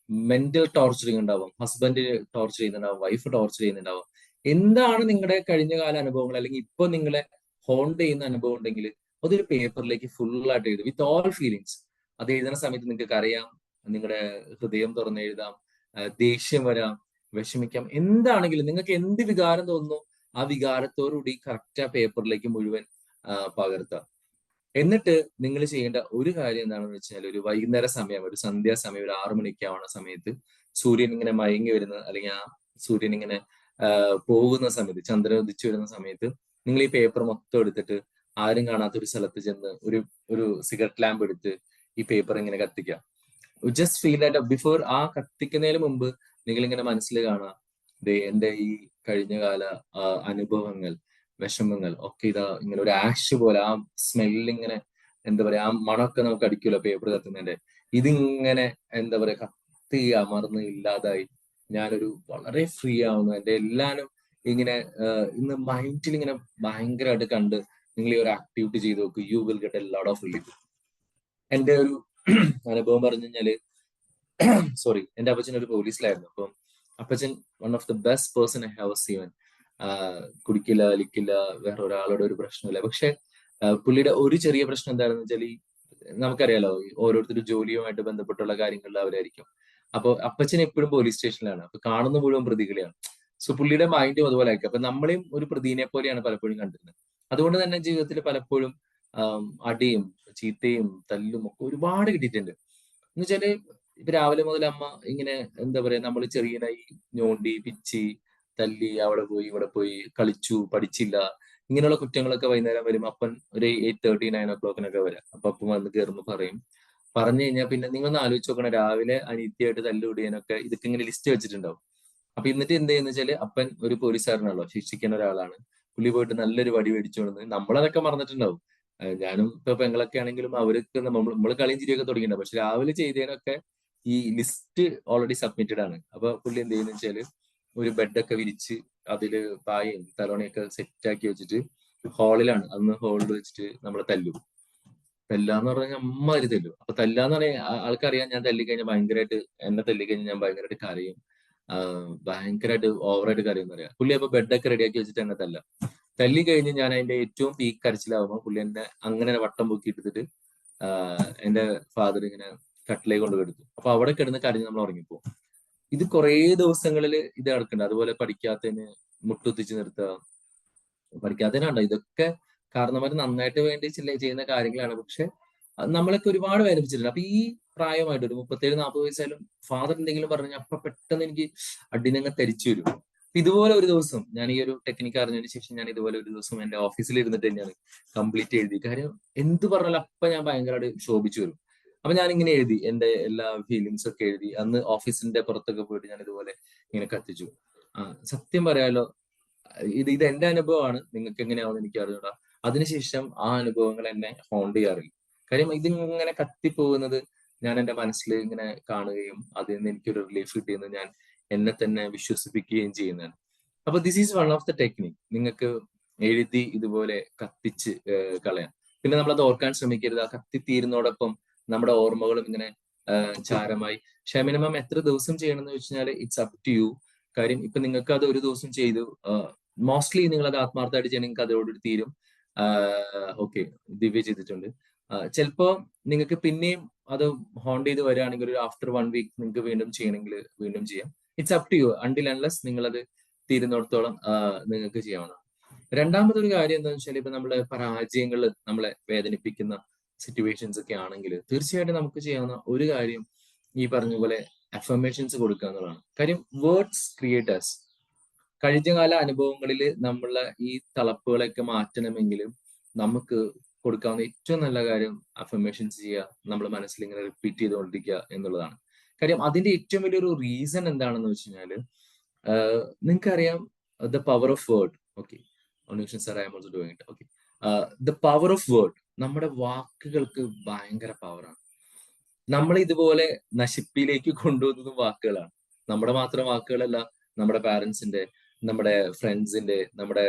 Mental torturing ഉണ്ടാവും, ഹസ്ബൻഡ് ടോർച്ചർ ചെയ്യുന്നുണ്ടാവും, വൈഫ് ടോർച്ചർ ചെയ്യുന്നുണ്ടാവും. എന്താണ് നിങ്ങളുടെ കഴിഞ്ഞകാല അനുഭവങ്ങൾ, അല്ലെങ്കിൽ ഇപ്പൊ നിങ്ങളെ ഹോണ്ട് ചെയ്യുന്ന അനുഭവം ഉണ്ടെങ്കിൽ അതൊരു പേപ്പറിലേക്ക് ഫുള്ളായിട്ട് എഴുതും, വിത്ത് ഓൾ ഫീലിങ്സ്. അത് എഴുതുന്ന സമയത്ത് നിങ്ങൾക്ക് അറിയാം, നിങ്ങളുടെ ഹൃദയം തുറന്ന് എഴുതാം, ദേഷ്യം വരാം, വിഷമിക്കാം, എന്താണെങ്കിലും നിങ്ങൾക്ക് എന്ത് വികാരം തോന്നുന്നു ആ വികാരത്തോടുകൂടി കറക്റ്റ് ആ പേപ്പറിലേക്ക് മുഴുവൻ പകർത്താം. എന്നിട്ട് നിങ്ങൾ ചെയ്യേണ്ട ഒരു കാര്യം എന്താണെന്ന് വെച്ചാൽ, ഒരു വൈകുന്നേര സമയം, ഒരു സന്ധ്യാസമയം, ഒരു 6 മണിക്ക് ആവുന്ന സമയത്ത് സൂര്യൻ ഇങ്ങനെ മയങ്ങി വരുന്ന, അല്ലെങ്കിൽ ആ സൂര്യൻ ഇങ്ങനെ പോകുന്ന സമയത്ത്, ചന്ദ്രൻ ഉദിച്ചു വരുന്ന സമയത്ത് നിങ്ങൾ ഈ പേപ്പർ മൊത്തം എടുത്തിട്ട് ആരും കാണാത്ത ഒരു സ്ഥലത്ത് ചെന്ന് ഒരു സിഗരറ്റ് ലാമ്പ് എടുത്ത് ഈ പേപ്പർ ഇങ്ങനെ കത്തിക്കുക. ജസ്റ്റ് ഫീൽ ദാറ്റ് ബിഫോർ ആ കത്തിക്കുന്നതിന് മുമ്പ് നിങ്ങൾ ഇങ്ങനെ മനസ്സിൽ കാണുക, എന്റെ ഈ കഴിഞ്ഞകാല അനുഭവങ്ങൾ, വിഷമങ്ങൾ ഒക്കെ ഇതാ ഇങ്ങനെ ഒരു ആഷ് പോലെ, ആ സ്മെല്ലിങ്ങനെ എന്താ പറയാ, ആ മണമൊക്കെ നമുക്ക് അടിക്കുമല്ലോ പേപ്പർ കത്തുന്നതിന്റെ, ഇതിങ്ങനെ എന്താ പറയാ കത്തി അമർന്ന് ഇല്ലാതായി ഞാനൊരു വളരെ ഫ്രീ ആവുന്നു. എന്റെ എല്ലാനും ഇങ്ങനെ ഇന്ന് മൈൻഡിൽ ഇങ്ങനെ ഭയങ്കരമായിട്ട് കണ്ട് നിങ്ങൾ ഈ ഒരു ആക്ടിവിറ്റി ചെയ്ത് നോക്ക്, you will get a lot of relief. എന്റെ ഒരു അനുഭവം പറഞ്ഞു കഴിഞ്ഞാല്, സോറി, എന്റെ അപ്പച്ചൻ ഒരു പോലീസിലായിരുന്നു. അപ്പം അപ്പച്ചൻ one of the best person I have seen. കുടിക്കില്ല, വലിക്കില്ല, വേറെ ഒരാളോട് ഒരു പ്രശ്നമില്ല. പക്ഷെ പുള്ളിയുടെ ഒരു ചെറിയ പ്രശ്നം എന്താണെന്ന് വെച്ചാൽ, ഈ നമുക്കറിയാലോ ഓരോരുത്തരും ജോലിയുമായിട്ട് ബന്ധപ്പെട്ടുള്ള കാര്യങ്ങളിൽ അവരായിരിക്കും. അപ്പൊ അപ്പച്ചൻ എപ്പോഴും പോലീസ് സ്റ്റേഷനിലാണ്, അപ്പൊ കാണുന്ന മുഴുവൻ പ്രതികളെയാണ്. സോ പുള്ളിയുടെ മൈൻഡും അതുപോലെ ആയിരിക്കും. അപ്പൊ നമ്മളെയും ഒരു പ്രതിനെ പോലെയാണ് പലപ്പോഴും കണ്ടിരുന്നത്. അതുകൊണ്ട് തന്നെ ജീവിതത്തിൽ പലപ്പോഴും അടിയും ചീത്തയും തല്ലും ഒക്കെ ഒരുപാട് കിട്ടിയിട്ടുണ്ട്. എന്ന് വെച്ചാല് ഇപ്പൊ രാവിലെ മുതൽ അമ്മ ഇങ്ങനെ എന്താ പറയാ, നമ്മൾ ചെറിയനായി ഞോണ്ടി പിച്ചി തല്ലി, അവിടെ പോയി ഇവിടെ പോയി കളിച്ചു, പഠിച്ചില്ല, ഇങ്ങനെയുള്ള കുറ്റങ്ങളൊക്കെ വൈകുന്നേരം വരും. അപ്പൻ ഒരു 8:30 9 o'clock വരാം. അപ്പൊ അപ്പം വന്ന് കയറുമ്പോൾ പറഞ്ഞു കഴിഞ്ഞാൽ പിന്നെ നിങ്ങളൊന്ന് ആലോചിച്ച് നോക്കണം, രാവിലെ അനിത്യമായിട്ട് തല്ലുകൂടിയാനൊക്കെ ഇതൊക്കെ ഇങ്ങനെ ലിസ്റ്റ് വെച്ചിട്ടുണ്ടാവും. അപ്പൊ എന്നിട്ട് എന്ത് ചെയ്യുന്ന വെച്ചാല്, അപ്പൻ ഒരു പോലീസുകാരനാണല്ലോ, ശിക്ഷിക്കുന്ന ഒരാളാണ്. പുള്ളി പോയിട്ട് നല്ലൊരു വടി മേടിച്ചുകൊണ്ട്, നമ്മളതൊക്കെ മറന്നിട്ടുണ്ടാവും. ഞാനും ഇപ്പൊ പെങ്ങളൊക്കെ ആണെങ്കിലും അവർക്ക് നമ്മൾ കളിയും ചിരിയൊക്കെ തുടങ്ങിയിട്ടുണ്ടാവും. പക്ഷെ രാവിലെ ചെയ്തതിനൊക്കെ ഈ ലിസ്റ്റ് ഓൾറെഡി സബ്മിറ്റഡ് ആണ്. അപ്പൊ പുള്ളി എന്ത് ചെയ്യുന്ന വെച്ചാല്, ഒരു ബെഡൊക്കെ വിരിച്ച് അതില് പായയും തലോണയൊക്കെ സെറ്റ് ആക്കി വെച്ചിട്ട് ഹാളിലാണ്, അന്ന് ഹാളിൽ വെച്ചിട്ട് നമ്മളെ തല്ലും. തല്ലാന്ന് പറഞ്ഞാൽ അമ്മാതിരി തല്ലും. അപ്പൊ തല്ലാന്ന് പറഞ്ഞാൽ ആൾക്കറിയാം, ഞാൻ തല്ലിക്കഴിഞ്ഞാൽ ഭയങ്കരമായിട്ട്, എന്നെ തല്ലിക്കഴിഞ്ഞാൽ ഞാൻ ഭയങ്കരമായിട്ട് കരയും, ഭയങ്കരമായിട്ട് ഓവറായിട്ട് കരയും എന്ന് പറയാം. പുള്ളി അപ്പൊ ബെഡൊക്കെ റെഡിയാക്കി വെച്ചിട്ട് എന്നെ തല്ലി കഴിഞ്ഞ് ഞാൻ അതിന്റെ ഏറ്റവും പീക്ക് കരച്ചിലാവുമ്പോൾ പുള്ളി എന്നെ അങ്ങനെ വട്ടം പൊക്കി എടുത്തിട്ട് എന്റെ ഫാദർ ഇങ്ങനെ കട്ടിലേക്ക് കൊണ്ട് കിടത്തു. അപ്പൊ അവിടെ കിടന്ന് കരഞ്ഞ് നമ്മൾ ഉറങ്ങിപ്പോകും. ഇത് കുറേ ദിവസങ്ങളിൽ ഇത് നടക്കുന്നുണ്ട്. അതുപോലെ പഠിക്കാത്തതിന് മുട്ടുത്തിച്ച് നിർത്തുക, പഠിക്കാത്തതിനാണ്ടോ ഇതൊക്കെ കാരണവർ നന്നായിട്ട് വേണ്ടി ചെയ്യുന്ന കാര്യങ്ങളാണ്. പക്ഷെ നമ്മളൊക്കെ ഒരുപാട് വേദനിപ്പിച്ചിട്ടുണ്ട്. അപ്പൊ ഈ പ്രായമായിട്ട് ഒരു 37-40 വയസ്സായാലും ഫാദർ എന്തെങ്കിലും പറഞ്ഞാൽ അപ്പൊ പെട്ടെന്ന് എനിക്ക് അടിനങ്ങ് തരിച്ചു വരും. ഇതുപോലെ ഒരു ദിവസം ഞാൻ ഈ ഒരു ടെക്നിക്ക് അറിഞ്ഞതിന് ശേഷം ഞാൻ ഇതുപോലെ ഒരു ദിവസം എന്റെ ഓഫീസിൽ ഇരുന്നിട്ട് തന്നെയാണ് കംപ്ലീറ്റ് എഴുതി. കാര്യം എന്ത് പറഞ്ഞാലും അപ്പൊ ഞാൻ ഭയങ്കരമായിട്ട് ശോഭിച്ചു വരും. അപ്പൊ ഞാൻ ഇങ്ങനെ എഴുതി, എന്റെ എല്ലാ ഫീലിങ്സ് ഒക്കെ എഴുതി. അന്ന് ഓഫീസിന്റെ പുറത്തൊക്കെ പോയിട്ട് ഞാൻ ഇതുപോലെ ഇങ്ങനെ കത്തിച്ചു. സത്യം പറയാലോ, ഇത് എന്റെ അനുഭവമാണ്, നിങ്ങൾക്ക് എങ്ങനെയാവുമെന്ന് എനിക്ക് അറിഞ്ഞൂടാ. അതിനുശേഷം ആ അനുഭവങ്ങൾ എന്നെ ഹോണ്ട് ചെയ്യാറില്ല. കാര്യം ഇതിങ്ങനെ കത്തിപ്പോകുന്നത് ഞാൻ എന്റെ മനസ്സിൽ ഇങ്ങനെ കാണുകയും അതിൽ നിന്ന് എനിക്കൊരു റിലീഫ് കിട്ടിയെന്ന് ഞാൻ എന്നെ തന്നെ വിശ്വസിപ്പിക്കുകയും ചെയ്യുന്നതാണ്. അപ്പൊ this is one of the technique. നിങ്ങൾക്ക് എഴുതി ഇതുപോലെ കത്തിച്ച് കളയാം. പിന്നെ നമ്മളത് ഓർക്കാൻ ശ്രമിക്കരുത്. ആ കത്തിത്തീരുന്നതോടൊപ്പം നമ്മുടെ ഓർമ്മകളും ഇങ്ങനെ ചാരമായി. ഷെമിന മാം എത്ര ദിവസം ചെയ്യണമെന്ന് വെച്ചാൽ ഇറ്റ്സ് അപ് ടു യു. കാര്യം ഇപ്പൊ നിങ്ങൾക്ക് അത് ഒരു ദിവസം ചെയ്തു, മോസ്റ്റ്ലി നിങ്ങൾ അത് ആത്മാർത്ഥമായിട്ട് ചെയ്യണമെങ്കിൽ നിങ്ങൾക്ക് അതോടുകൂടി തീരും. ഓക്കെ, ദിവ്യ ചെയ്തിട്ടുണ്ട്. ചിലപ്പോ നിങ്ങൾക്ക് പിന്നെയും അത് ഹോണ്ട് ചെയ്ത് വരികയാണെങ്കിൽ ഒരു ആഫ്റ്റർ 1 week നിങ്ങൾക്ക് വീണ്ടും ചെയ്യണമെങ്കിൽ വീണ്ടും ചെയ്യാം. It's up to you. Until unless നിങ്ങളത് തീരുന്നിടത്തോളം നിങ്ങൾക്ക് ചെയ്യാവുന്നതാണ്. രണ്ടാമതൊരു കാര്യം എന്താണെന്ന് വെച്ചാൽ, ഇപ്പൊ നമ്മളെ പരാജയങ്ങൾ നമ്മളെ വേദനിപ്പിക്കുന്ന സിറ്റുവേഷൻസ് ഒക്കെ ആണെങ്കിൽ തീർച്ചയായിട്ടും നമുക്ക് ചെയ്യാവുന്ന ഒരു കാര്യം ഈ പറഞ്ഞ പോലെ അഫർമേഷൻസ് കൊടുക്കുക എന്നുള്ളതാണ്. കാര്യം വേർഡ്സ് ക്രിയേറ്റേഴ്സ്. കഴിഞ്ഞകാല അനുഭവങ്ങളിൽ നമ്മളെ ഈ തളപ്പുകളൊക്കെ മാറ്റണമെങ്കിലും നമുക്ക് കൊടുക്കാവുന്ന ഏറ്റവും നല്ല കാര്യം അഫർമേഷൻസ് ചെയ്യുക, നമ്മൾ മനസ്സിൽ ഇങ്ങനെ റിപ്പീറ്റ് ചെയ്തുകൊണ്ടിരിക്കുക എന്നുള്ളതാണ്. കാര്യം അതിന്റെ ഏറ്റവും വലിയൊരു റീസൺ എന്താണെന്ന് വെച്ച് കഴിഞ്ഞാല് നിങ്ങൾക്കറിയാം the power of word. Okay, sir I am also doing it. Okay, the power of word, നമ്മുടെ വാക്കുകൾക്ക് ഭയങ്കര പവറാണ്. നമ്മളെ ഇതുപോലെ നശിപ്പിലേക്ക് കൊണ്ടുപോകുന്നതും വാക്കുകളാണ്. നമ്മുടെ മാത്രം വാക്കുകളല്ല, നമ്മുടെ പാരന്റ്സിന്റെ, നമ്മുടെ ഫ്രണ്ട്സിന്റെ, നമ്മുടെ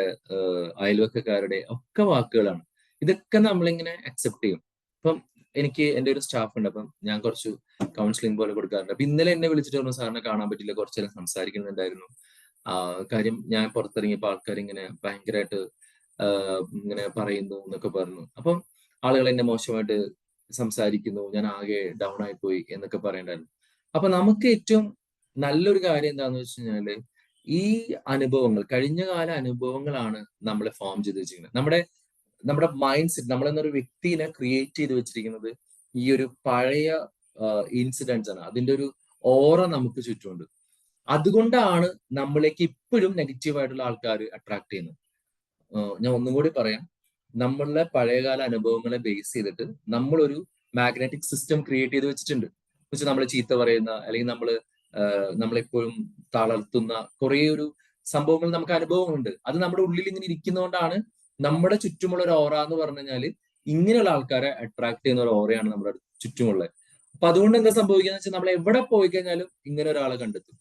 അയൽവക്കക്കാരുടെ ഒക്കെ വാക്കുകളാണ്. ഇതൊക്കെ നമ്മളിങ്ങനെ അക്സെപ്റ്റ് ചെയ്യും. ഇപ്പം എനിക്ക് എൻ്റെ ഒരു സ്റ്റാഫ് ഉണ്ട്, അപ്പം ഞാൻ കുറച്ച് കൗൺസിലിംഗ് പോലെ കൊടുക്കാറുണ്ട്. അപ്പൊ ഇന്നലെ എന്നെ വിളിച്ചിട്ട് പറഞ്ഞു, സാറിനെ കാണാൻ പറ്റില്ല, കുറച്ചു നേരം സംസാരിക്കുന്നുണ്ടായിരുന്നു. കാര്യം ഞാൻ പുറത്തിറങ്ങിയപ്പോൾ ആൾക്കാർ ഇങ്ങനെ ഭയങ്കരമായിട്ട് ഇങ്ങനെ പറയുന്നു എന്നൊക്കെ പറഞ്ഞു. അപ്പം ആളുകൾ എന്നെ മോശമായിട്ട് സംസാരിക്കുന്നു, ഞാൻ ആകെ ഡൗൺ ആയിപ്പോയി എന്നൊക്കെ പറയണ്ടായിരുന്നു. അപ്പൊ നമുക്ക് ഏറ്റവും നല്ലൊരു കാര്യം എന്താണെന്ന് വെച്ച് കഴിഞ്ഞാല് ഈ അനുഭവങ്ങൾ, കഴിഞ്ഞ കാല അനുഭവങ്ങളാണ് നമ്മളെ ഫോം ചെയ്ത് വെച്ചിരിക്കുന്നത്. നമ്മുടെ മൈൻഡ് സെറ്റ്, നമ്മളെന്നൊരു വ്യക്തിനെ ക്രിയേറ്റ് ചെയ്ത് വെച്ചിരിക്കുന്നത് ഈ ഒരു പഴയ ഇൻസിഡൻസ് ആണ്. അതിന്റെ ഒരു ഓറ നമുക്ക് ചുറ്റുമുണ്ട്. അതുകൊണ്ടാണ് നമ്മളിലേക്ക് ഇപ്പോഴും നെഗറ്റീവായിട്ടുള്ള ആൾക്കാർ അട്രാക്ട് ചെയ്യുന്നത്. ഞാൻ ഒന്നും കൂടി പറയാം, നമ്മളുടെ പഴയകാല അനുഭവങ്ങളെ ബേസ് ചെയ്തിട്ട് നമ്മളൊരു മാഗ്നറ്റിക് സിസ്റ്റം ക്രിയേറ്റ് ചെയ്ത് വെച്ചിട്ടുണ്ട്. എന്നുവെച്ചാൽ നമ്മൾ ചീത്ത പറയുന്ന, അല്ലെങ്കിൽ നമ്മളെപ്പോഴും തളർത്തുന്ന കുറെ ഒരു സംഭവങ്ങൾ, നമുക്ക് അനുഭവങ്ങളുണ്ട്. അത് നമ്മുടെ ഉള്ളിൽ ഇങ്ങനെ ഇരിക്കുന്നതുകൊണ്ടാണ് നമ്മുടെ ചുറ്റുമുള്ള ഒരു ഓറ എന്ന് പറഞ്ഞു കഴിഞ്ഞാല് ഇങ്ങനെയുള്ള ആൾക്കാരെ അട്രാക്ട് ചെയ്യുന്ന ഒരു ഓറയാണ് നമ്മുടെ ചുറ്റുമുള്ളത്. അപ്പൊ അതുകൊണ്ട് എന്താ സംഭവിക്കുക വെച്ചാൽ നമ്മൾ എവിടെ പോയി കഴിഞ്ഞാലും ഇങ്ങനെ ഒരാളെ കണ്ടെത്തും.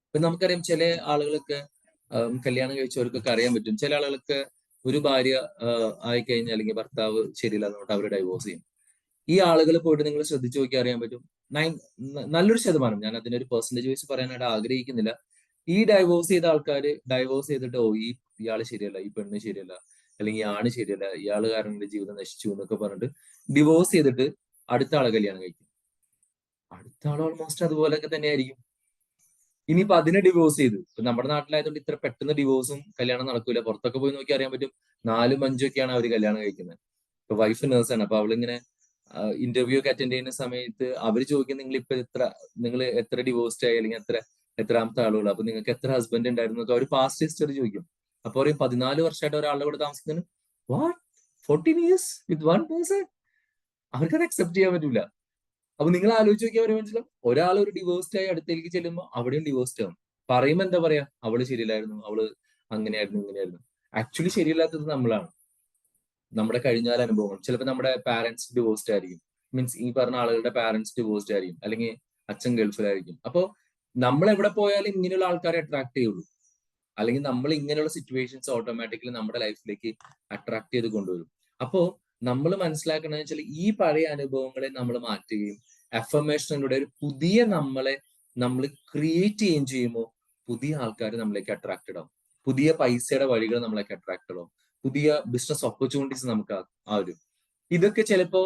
ഇപ്പൊ നമുക്കറിയാം, ചില ആളുകളൊക്കെ കല്യാണം കഴിച്ചവർക്കൊക്കെ അറിയാൻ പറ്റും, ചില ആളുകൾക്ക് ഒരു ഭാര്യ ആയിക്കഴിഞ്ഞാൽ, അല്ലെങ്കിൽ ഭർത്താവ് ശരിയില്ല എന്നിട്ട് അവർ ഡൈവോഴ്സ് ചെയ്യും. ഈ ആളുകൾ പോയിട്ട് നിങ്ങൾ ശ്രദ്ധിച്ചു നോക്കി അറിയാൻ പറ്റും, നല്ലൊരു ശതമാനം, ഞാൻ അതിനൊരു പെർസെന്റേജ് വെച്ച് പറയാനായിട്ട് ആഗ്രഹിക്കുന്നില്ല, ഈ ഡൈവോഴ്സ് ചെയ്ത ആൾക്കാര് ഡൈവോഴ്സ് ചെയ്തിട്ട് ഇയാള് ശരിയല്ല, ഈ പെണ്ണ് ശരിയല്ല, അല്ലെങ്കിൽ ഈ ആണ് ശരിയല്ല, ഇയാള് കാരണം എന്റെ ജീവിതം നശിച്ചു എന്നൊക്കെ പറഞ്ഞിട്ട് ഡിവോഴ്സ് ചെയ്തിട്ട് അടുത്ത ആളെ കല്യാണം കഴിക്കും. അടുത്ത ആൾ ഓൾമോസ്റ്റ് അതുപോലൊക്കെ തന്നെയായിരിക്കും. ഇനിയിപ്പോ അതിനെ ഡിവോഴ്സ് ചെയ്തു. ഇപ്പൊ നമ്മുടെ നാട്ടിലായതുകൊണ്ട് ഇത്ര പെട്ടെന്ന് ഡിവോഴ്സും കല്യാണം നടക്കൂല. പുറത്തൊക്കെ പോയി നോക്കി അറിയാൻ പറ്റും, 4ഉം 5ഉം ഒക്കെയാണ് അവർ കല്യാണം കഴിക്കുന്നത്. ഇപ്പൊ വൈഫ് നേഴ്സാണ്, അപ്പൊ അവളിങ്ങനെ ഇന്റർവ്യൂ ഒക്കെ അറ്റൻഡ് ചെയ്യുന്ന സമയത്ത് അവർ ചോദിക്കും, നിങ്ങൾ എത്ര ഡിവോഴ്സ്ഡ് ആയി, അല്ലെങ്കിൽ എത്രാമത്തെ ആളുകൾ, അപ്പൊ നിങ്ങൾക്ക് എത്ര ഹസ്ബൻഡ് ഉണ്ടായിരുന്നു എന്നൊക്കെ അവർ പാസ്റ്റ് ഹിസ്റ്ററി ചോദിക്കും. അപ്പൊ പറയും 14 വർഷമായിട്ട് ഒരാളുടെ കൂടെ താമസിക്കുന്നു. What, 14 years with one person? അവർക്കത് അക്സെപ്റ്റ് ചെയ്യാൻ പറ്റൂല. അപ്പൊ നിങ്ങൾ ആലോചിച്ച് നോക്കിയാൽ അവർ മനസ്സിലാവും, ഒരാൾ ഒരു ഡിവോഴ്സ്ഡ് ആയി അടുത്തേക്ക് ചെല്ലുമ്പോൾ അവിടെയും ഡിവോഴ്സ്ഡ് ആവും. പറയുമ്പോൾ എന്താ പറയാ, അവള് ശരിയില്ലായിരുന്നു, അവള് അങ്ങനെയായിരുന്നു ഇങ്ങനെയായിരുന്നു. ആക്ച്വലി ശരിയില്ലാത്തത് നമ്മളാണ്, നമ്മുടെ കഴിഞ്ഞകാല അനുഭവങ്ങൾ. ചിലപ്പോൾ നമ്മുടെ പാരന്റ്സ് ഡിവോഴ്സ്ഡ് ആയിരിക്കും, മീൻസ് ഈ പറഞ്ഞ ആളുകളുടെ പാരന്റ്സ് ഡിവോഴ്സ്ഡ് ആയിരിക്കും, അല്ലെങ്കിൽ അച്ഛൻ ഗൾഫിലായിരിക്കും. അപ്പോ നമ്മൾ എവിടെ പോയാലും ഇങ്ങനെയുള്ള ആൾക്കാരെ അട്രാക്ട് ചെയ്യുള്ളൂ, അല്ലെങ്കിൽ നമ്മൾ ഇങ്ങനെയുള്ള സിറ്റുവേഷൻസ് ഓട്ടോമാറ്റിക്കലി നമ്മുടെ ലൈഫിലേക്ക് അട്രാക്ട് ചെയ്ത് കൊണ്ടുവരും. അപ്പോ നമ്മൾ മനസ്സിലാക്കണമെന്ന് വെച്ചാൽ ഈ പഴയ അനുഭവങ്ങളെ നമ്മൾ മാറ്റുകയും അഫർമേഷനിലൂടെ ഒരു പുതിയ നമ്മളെ നമ്മൾ ക്രിയേറ്റ് ചെയ്യുകയും ചെയ്യുമ്പോൾ പുതിയ ആൾക്കാർ നമ്മളിലേക്ക് അട്രാക്റ്റഡ് ആവും, പുതിയ പൈസയുടെ വഴികൾ നമ്മളേക്ക് അട്രാക്റ്റഡ് ആവും, പുതിയ ബിസിനസ് ഓപ്പർച്യൂണിറ്റീസ് നമുക്ക് വരും. ഇതൊക്കെ ചിലപ്പോ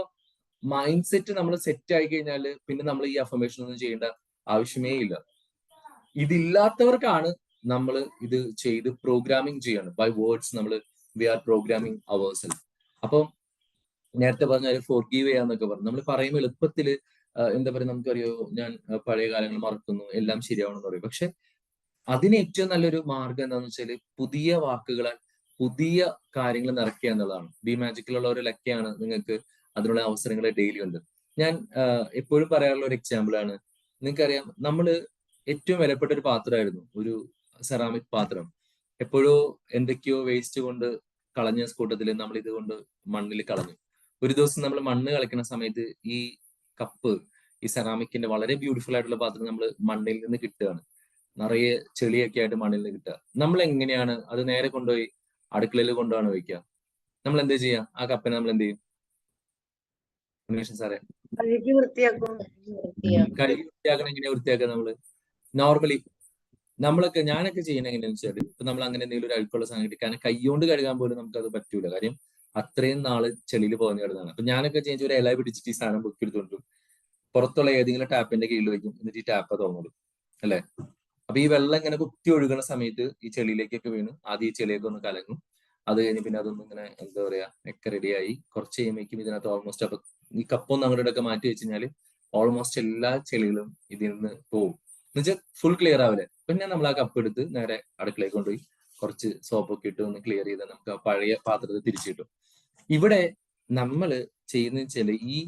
മൈൻഡ് സെറ്റ് നമ്മൾ സെറ്റ് ആയി കഴിഞ്ഞാൽ പിന്നെ നമ്മൾ ഈ അഫർമേഷൻ ഒന്നും ചെയ്യേണ്ട ആവശ്യമേ ഇല്ല. ഇതില്ലാത്തവർക്കാണ് നമ്മൾ ഇത് ചെയ്ത് പ്രോഗ്രാമിംഗ് ചെയ്യാണ്. ബൈ വേർഡ്സ് നമ്മൾ വി ആർ പ്രോഗ്രാമിംഗ് അവേഴ്സെൽഫ്. അപ്പം നേരത്തെ പറഞ്ഞ ഫോർഗീവ് ചെയ്യാന്നൊക്കെ പറഞ്ഞു, നമ്മൾ പറയുമ്പോൾ എളുപ്പത്തില് എന്താ പറയുക, നമുക്കറിയോ ഞാൻ പഴയ കാലങ്ങൾ മറക്കുന്നു, എല്ലാം ശരിയാവണമെന്ന് പറയും. പക്ഷെ അതിന് ഏറ്റവും നല്ലൊരു മാർഗം എന്താണെന്ന് വെച്ചാൽ പുതിയ വാക്കുകളാൽ പുതിയ കാര്യങ്ങൾ നിറയ്ക്കുക എന്നുള്ളതാണ്. ബി മാജിക്കിലുള്ള ഒരു ലക്കയാണ് നിങ്ങൾക്ക് അതിനുള്ള അവസരങ്ങൾ ഡെയിലി ഉണ്ട്. ഞാൻ എപ്പോഴും പറയാറുള്ള ഒരു എക്സാമ്പിൾ ആണ്, നിങ്ങൾക്കറിയാം, നമ്മള് ഏറ്റവും വിലപ്പെട്ട ഒരു പാത്രമായിരുന്നു ഒരു സെറാമിക് പാത്രം. എപ്പോഴോ എന്തൊക്കെയോ വേസ്റ്റ് കൊണ്ട് കളഞ്ഞ കൂട്ടത്തിൽ നമ്മൾ ഇതുകൊണ്ട് മണ്ണിൽ കളഞ്ഞു. ഒരു ദിവസം നമ്മൾ മണ്ണ് കളിക്കുന്ന സമയത്ത് ഈ കപ്പ്, ഈ സെറാമിക്കിന്റെ വളരെ ബ്യൂട്ടിഫുൾ ആയിട്ടുള്ള പാത്രം നമ്മൾ മണ്ണിൽ നിന്ന് കിട്ടുകയാണ്, നിറയെ ചെളിയൊക്കെ ആയിട്ട് മണ്ണിൽ നിന്ന് കിട്ടുക. നമ്മൾ എങ്ങനെയാണ് അത് നേരെ കൊണ്ടുപോയി അടുക്കളയിൽ കൊണ്ടുപോകാണ് വയ്ക്കുക? നമ്മൾ എന്താ ചെയ്യാ? ആ കപ്പിനെ നമ്മൾ എന്ത് ചെയ്യും? സാറേ, കഴുകി വൃത്തിയാക്കും. കഴുകി വൃത്തിയാക്കണം. എങ്ങനെയാ വൃത്തിയാക്കുക? നമ്മള് നോർമലി ഞാനൊക്കെ ചെയ്യുന്ന എങ്ങനെയാന്ന് വെച്ചാൽ, ഇപ്പൊ നമ്മൾ അങ്ങനെ എന്തെങ്കിലും ഒരു അഴുക്കുള്ള സാധനം കിട്ടി, കാരണം കൈകൊണ്ട് കഴുകാൻ പോലും നമുക്കത് പറ്റൂല, കാര്യം അത്രയും നാള് ചെളിയിൽ പോകുന്ന കിടന്നാണ്. അപ്പൊ ഞാനൊക്കെ ചെയ്യുന്ന ഒരു ഇല പിടിച്ചിട്ട് ഈ സാധനം പൊക്കിയെടുത്തോണ്ടും പുറത്തുള്ള ഏതെങ്കിലും ടാപ്പിന്റെ കീഴിൽ വയ്ക്കും, എന്നിട്ട് ഈ ടാപ്പ് തുറന്നിടും, അല്ലെ? അപ്പൊ ഈ വെള്ളം ഇങ്ങനെ കുത്തി ഒഴുകുന്ന സമയത്ത് ഈ ചെളിയിലേക്കൊക്കെ വീണ് ആദ്യം ഈ ചെളിയൊക്കെ ഒന്ന് കലങ്ങും. അത് കഴിഞ്ഞ് പിന്നെ അതൊന്നും ഇങ്ങനെ എന്താ പറയാ ഒക്കെ റെഡിയായി കുറച്ച് കഴിയുമ്പോഴേക്കും ഇതിനകത്ത് ഓൾമോസ്റ്റ്, അപ്പൊ ഈ കപ്പൊന്നും അങ്ങോട്ടൊക്കെ മാറ്റി വെച്ച് കഴിഞ്ഞാൽ ഓൾമോസ്റ്റ് എല്ലാ ചെളികളും ഇതിൽ നിന്ന് പോവും. എന്നുവെച്ചാൽ ഫുൾ ക്ലിയർ ആവില്ലേ. പിന്നെ നമ്മൾ ആ കപ്പ് എടുത്ത് നേരെ അടുക്കളയിൽ കൊണ്ടുപോയി കുറച്ച് സോപ്പൊക്കെ ഇട്ട് ഒന്ന് ക്ലിയർ ചെയ്താൽ നമുക്ക് ആ പഴയ പാത്രത്തിൽ തിരിച്ചു കിട്ടും. ഇവിടെ നമ്മൾ ചെയ്യുന്ന വെച്ചാൽ ഈ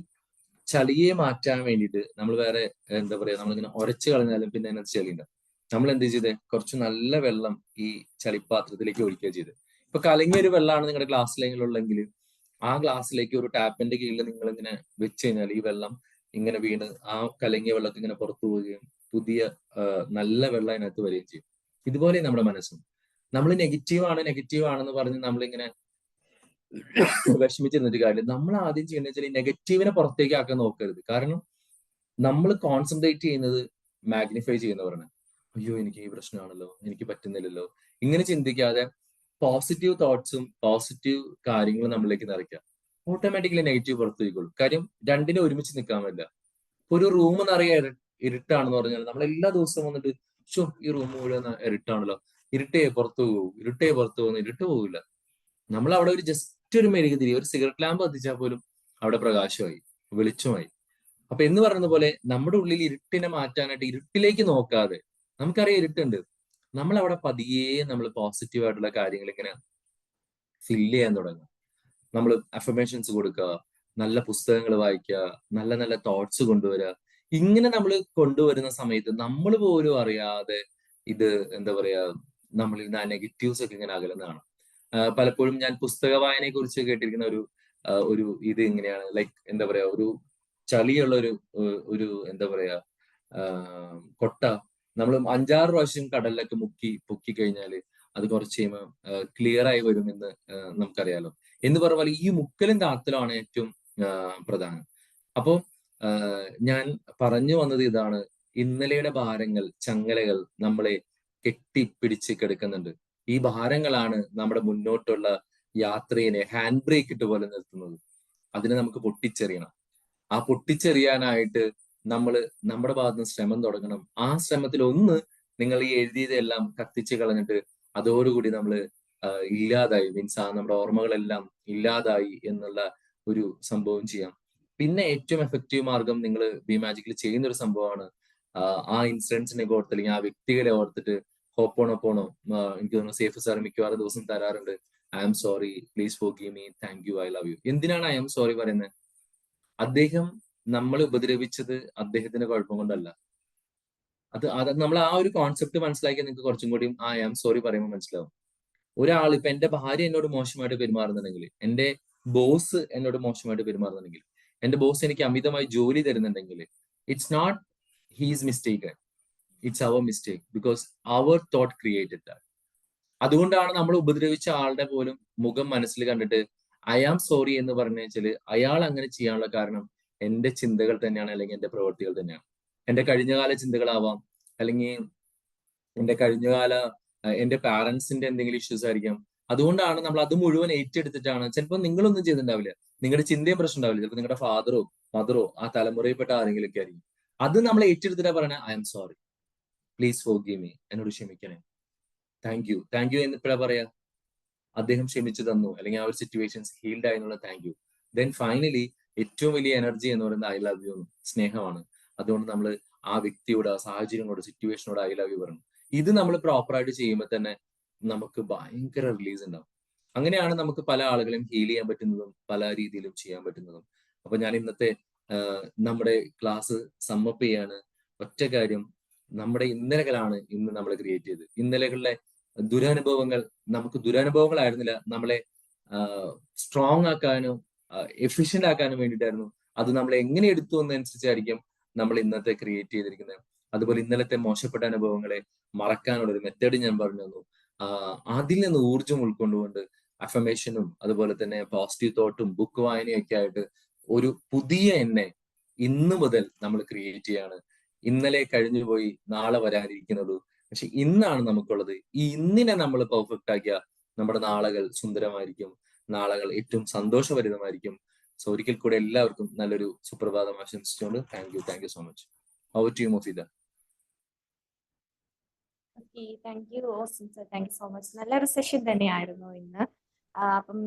ചളിയെ മാറ്റാൻ വേണ്ടിയിട്ട് നമ്മൾ വേറെ എന്താ പറയാ, നമ്മളിങ്ങനെ ഉരച്ച് കളഞ്ഞാലും പിന്നെ അതിനകത്ത് ചെളി ഉണ്ടാവും. നമ്മൾ എന്ത് ചെയ്തേ, കുറച്ച് നല്ല വെള്ളം ഈ ചളിപ്പാത്രത്തിലേക്ക് ഒഴിക്കുക ചെയ്ത്. ഇപ്പൊ കലങ്ങിയ ഒരു വെള്ളമാണ് നിങ്ങളുടെ ഗ്ലാസ്സിലെങ്കിലുള്ളെങ്കിൽ ആ ഗ്ലാസ്സിലേക്ക് ഒരു ടാപ്പിന്റെ കീഴിൽ നിങ്ങൾ ഇങ്ങനെ വെച്ച് കഴിഞ്ഞാൽ ഈ വെള്ളം ഇങ്ങനെ വീണ് ആ കലങ്ങിയ വെള്ളമൊക്കെ ഇങ്ങനെ പുറത്തു പോവുകയും പുതിയ നല്ല വെള്ളം അതിനകത്ത് വരികയും ചെയ്യും. ഇതുപോലെ നമ്മുടെ മനസ്സും, നമ്മൾ നെഗറ്റീവ് ആണെന്ന് പറഞ്ഞ് നമ്മളിങ്ങനെ വിഷമിച്ചിരുന്നിട്ട് കാര്യം. നമ്മൾ ആദ്യം ചെയ്യേണ്ടത് വെച്ചാൽ ഈ നെഗറ്റീവിനെ പുറത്തേക്ക് ആക്കാൻ നോക്കരുത്. കാരണം നമ്മൾ കോൺസെൻട്രേറ്റ് ചെയ്യുന്നത് മാഗ്നിഫൈ ചെയ്യുന്നവരാണ്. അയ്യോ എനിക്ക് ഈ പ്രശ്നമാണല്ലോ, എനിക്ക് പറ്റുന്നില്ലല്ലോ, ഇങ്ങനെ ചിന്തിക്കാതെ പോസിറ്റീവ് തോട്ട്സും പോസിറ്റീവ് കാര്യങ്ങളും നമ്മളിലേക്ക് നിറയ്ക്കുക. Automatically negative പുറത്തേക്കുള്ളൂ. കാര്യം രണ്ടിനും ഒരുമിച്ച് നിൽക്കാൻ പറ്റില്ല. ഒരു റൂം നിറയെ ഇരുട്ടാണെന്ന് പറഞ്ഞാൽ നമ്മൾ എല്ലാ ദിവസവും വന്നിട്ട് ഈ റൂം മുഴുവൻ ഇരുട്ടാണല്ലോ, ഇരുട്ടേ പുറത്തു പോകും, ഇരുട്ടേ പുറത്തു പോകുന്നു, ഇരുട്ട് പോകില്ല. നമ്മൾ അവിടെ ഒരു ജസ്റ്റ് ഒരു മെഴുകുതിരി, ഒരു സിഗരറ്റ് ലാമ്പ് കത്തിച്ചാൽ പോലും അവിടെ പ്രകാശമായി, വെളിച്ചമായി. അപ്പൊ എന്ന് പറയുന്ന പോലെ നമ്മുടെ ഉള്ളിൽ ഇരുട്ടിനെ മാറ്റാനായിട്ട് ഇരുട്ടിലേക്ക് നോക്കാതെ, നമുക്കറിയാം ഇരുട്ടുണ്ട്, നമ്മൾ അവിടെ പതിയെ നമ്മൾ പോസിറ്റീവ് ആയിട്ടുള്ള കാര്യങ്ങൾ ഇങ്ങനെ ഫില്ല് ചെയ്യാൻ തുടങ്ങും. നമ്മൾ അഫർമേഷൻസ് കൊടുക്കുക, നല്ല പുസ്തകങ്ങൾ വായിക്കുക, നല്ല നല്ല തോട്ട്സ് കൊണ്ടുവരിക. ഇങ്ങനെ നമ്മൾ കൊണ്ടുവരുന്ന സമയത്ത് നമ്മൾ പോലും അറിയാതെ ഇത് എന്താ പറയാ, നമ്മളിൽ നിന്ന് ആ നെഗറ്റീവ്സ് ഒക്കെ ഇങ്ങനെ അകലുന്നതാണ്. പലപ്പോഴും ഞാൻ പുസ്തക വായനയെ കുറിച്ച് കേട്ടിരിക്കുന്ന ഒരു ഇത് ഇങ്ങനെയാണ്, ലൈക്ക് എന്താ പറയാ, ഒരു ചളിയുള്ള ഒരു എന്താ പറയാ കൊട്ട നമ്മൾ 5-6 പ്രാവശ്യം കടലിലൊക്കെ പൊക്കി കഴിഞ്ഞാൽ അത് കുറച്ച് കഴിയുമ്പോൾ ക്ലിയർ ആയി വരുമെന്ന് നമുക്കറിയാലോ. എന്ന് പറഞ്ഞ പോലെ ഈ മുക്കലും താത്തലുമാണ് ഏറ്റവും പ്രധാനം. അപ്പോൾ ഞാൻ പറഞ്ഞു വന്നത് ഇതാണ്, ഇന്നലെയുടെ ഭാരങ്ങൾ, ചങ്ങലകൾ നമ്മളെ കെട്ടിപ്പിടിച്ച് കിടക്കുന്നുണ്ട്. ഈ ഭാരങ്ങളാണ് നമ്മുടെ മുന്നോട്ടുള്ള യാത്രയെ ഹാൻഡ് ബ്രേക്ക് ഇട്ട് പോലെ നിർത്തുന്നത്. അതിനെ നമുക്ക് പൊട്ടിച്ചെറിയണം. ആ പൊട്ടിച്ചെറിയാനായിട്ട് നമ്മൾ നമ്മുടെ ഭാഗത്ത് നിന്ന് ശ്രമം തുടങ്ങണം. ആ ശ്രമത്തിൽ ഒന്ന് നിങ്ങൾ ഈ എഴുതിയതെല്ലാം കത്തിച്ച് കളഞ്ഞിട്ട് അതോടുകൂടി നമ്മൾ ഇല്ലാതായി, മീൻസ് ആ നമ്മുടെ ഓർമ്മകളെല്ലാം ഇല്ലാതായി എന്നുള്ള ഒരു സംഭവം ചെയ്യാം. പിന്നെ ഏറ്റവും എഫക്റ്റീവ് മാർഗം നിങ്ങൾ ബി മാജിക്കിൽ ചെയ്യുന്ന ഒരു സംഭവമാണ് ആ ഇൻസിഡൻസിനെ ഓർത്ത് അല്ലെങ്കിൽ ആ വ്യക്തികളെ ഓർത്തിട്ട് ഹോപ്പോണോപ്പോണോ, എനിക്ക് തോന്നുന്നു സേഫ് സാർ മിക്കവാറും ദിവസം തരാറുണ്ട്. I am sorry, please forgive me, thank you, I love you. എന്തിനാണ് ഐ ആം സോറി പറയുന്നത്? അദ്ദേഹം നമ്മളെ ഉപദ്രവിച്ചത് അദ്ദേഹത്തിന്റെ കുഴപ്പം കൊണ്ടല്ല. അത് നമ്മൾ ആ ഒരു കോൺസെപ്റ്റ് മനസ്സിലാക്കിയാൽ നിങ്ങൾക്ക് കുറച്ചും കൂടി ആ ഐ ആം സോറി പറയുമ്പോൾ മനസ്സിലാവും. ഒരാൾ ഇപ്പൊ എന്റെ ഭാര്യ എന്നോട് മോശമായിട്ട് പെരുമാറുന്നുണ്ടെങ്കിൽ, എന്റെ ബോസ് എന്നോട് മോശമായിട്ട് പെരുമാറുന്നുണ്ടെങ്കിൽ, എന്റെ ബോസ് എനിക്ക് അമിതമായി ജോലി തരുന്നുണ്ടെങ്കിൽ, it's not his mistake, it's our mistake, because our thought created that. അതുകൊണ്ടാണ് നമ്മൾ ഉപദ്രവിച്ച ആളുടെ പോലും മുഖം മനസ്സിൽ കണ്ടിട്ട് ഐ ആം സോറി എന്ന് പറഞ്ഞു വെച്ചാൽ അയാൾ അങ്ങനെ ചെയ്യാനുള്ള കാരണം എന്റെ ചിന്തകൾ തന്നെയാണ്, അല്ലെങ്കിൽ എന്റെ പ്രവൃത്തികൾ തന്നെയാണ്. എന്റെ കഴിഞ്ഞകാല ചിന്തകളാവാം, അല്ലെങ്കിൽ എന്റെ പാരന്റ്സിന്റെ എന്തെങ്കിലും ഇഷ്യൂസ് ആയിരിക്കാം. അതുകൊണ്ടാണ് നമ്മൾ അത് മുഴുവൻ ഏറ്റെടുത്തിട്ടാണ്. ചിലപ്പോൾ നിങ്ങളൊന്നും ചെയ്തിട്ടുണ്ടാവില്ല, നിങ്ങളുടെ ചിന്തയും പ്രശ്നം ഉണ്ടാവില്ല, ചിലപ്പോൾ നിങ്ങളുടെ ഫാദറോ മദറോ ആ തലമുറയിൽപ്പെട്ട ആരെങ്കിലും ഒക്കെ ആയിരിക്കും. അത് നമ്മൾ ഏറ്റെടുത്തിട്ടാ പറയണേ I am sorry, please forgive me, എന്നോട് ക്ഷമിക്കണേ, താങ്ക് യു എന്ന് ഇപ്പോഴാ പറയാ. അദ്ദേഹം ക്ഷമിച്ചു തന്നു, അല്ലെങ്കിൽ ആ ഒരു സിറ്റുവേഷൻസ് ഹീൽഡ് ആയി എന്നുള്ള താങ്ക് യു. ദെൻ ഫൈനലി ഏറ്റവും വലിയ എനർജി എന്ന് പറയുന്നത് ഐ ലവ് യു, സ്നേഹമാണ്. അതുകൊണ്ട് നമ്മൾ ആ വ്യക്തിയോട്, ആ സാഹചര്യങ്ങളോട്, സിറ്റുവേഷനോട് ഐ ലവ് യു പറഞ്ഞു. ഇത് നമ്മൾ പ്രോപ്പറായിട്ട് ചെയ്യുമ്പോൾ തന്നെ നമുക്ക് ഭയങ്കര റിലീസ് ഉണ്ടാവും. അങ്ങനെയാണ് നമുക്ക് പല ആളുകളെയും ഹീൽ ചെയ്യാൻ പറ്റുന്നതും പല രീതിയിലും ചെയ്യാൻ പറ്റുന്നതും. അപ്പൊ ഞാൻ ഇന്നത്തെ നമ്മുടെ ക്ലാസ് സമ്മപ്പ് ചെയ്യാണ്. ഒറ്റ കാര്യം, നമ്മുടെ ഇന്നലകളാണ് ഇന്ന് നമ്മൾ ക്രിയേറ്റ് ചെയ്തത്. ഇന്നലകളിലെ ദുരനുഭവങ്ങൾ നമുക്ക് ദുരനുഭവങ്ങളായിരുന്നില്ല, നമ്മളെ സ്ട്രോങ് ആക്കാനും എഫിഷ്യന്റ് ആക്കാനും വേണ്ടിയിട്ടായിരുന്നു. അത് നമ്മൾ എങ്ങനെ എടുത്തു എന്നനുസരിച്ചായിരിക്കും നമ്മൾ ഇന്നത്തെ ക്രിയേറ്റ് ചെയ്തിരിക്കുന്നത്. അതുപോലെ ഇന്നലത്തെ മോശപ്പെട്ട അനുഭവങ്ങളെ മറക്കാനുള്ള ഒരു മെത്തേഡ് ഞാൻ പറഞ്ഞു തന്നു. അതിൽ നിന്ന് ഊർജം ഉൾക്കൊണ്ടുകൊണ്ട് അഫർമേഷനും അതുപോലെ തന്നെ പോസിറ്റീവ് തോട്ടും ബുക്ക് വായനയും ഒക്കെ ആയിട്ട് ഒരു പുതിയ എന്നെ ഇന്ന് മുതൽ നമ്മൾ ക്രിയേറ്റ് ചെയ്യാണ്. ഇന്നലെ കഴിഞ്ഞുപോയി, നാളെ വരാനിരിക്കുന്നുള്ളൂ. പക്ഷെ ഇന്നാണ് നമുക്കുള്ളത്. ഈ ഇന്നിനെ നമ്മൾ പെർഫെക്റ്റ് ആക്കിയ നമ്മുടെ നാളുകൾ സുന്ദരമായിരിക്കും, നാളുകൾ ഏറ്റവും സന്തോഷഭരിതമായിരിക്കും. സോ ഒരിക്കൽ കൂടെ എല്ലാവർക്കും നല്ലൊരു സുപ്രഭാതം ആശംസിച്ചുകൊണ്ട് thank you so much. Over to you Mufeeda. Thank you awesome sir, thank you so much. നല്ലൊരു സെഷൻ തന്നെയായിരുന്നു ഇന്ന്. അപ്പം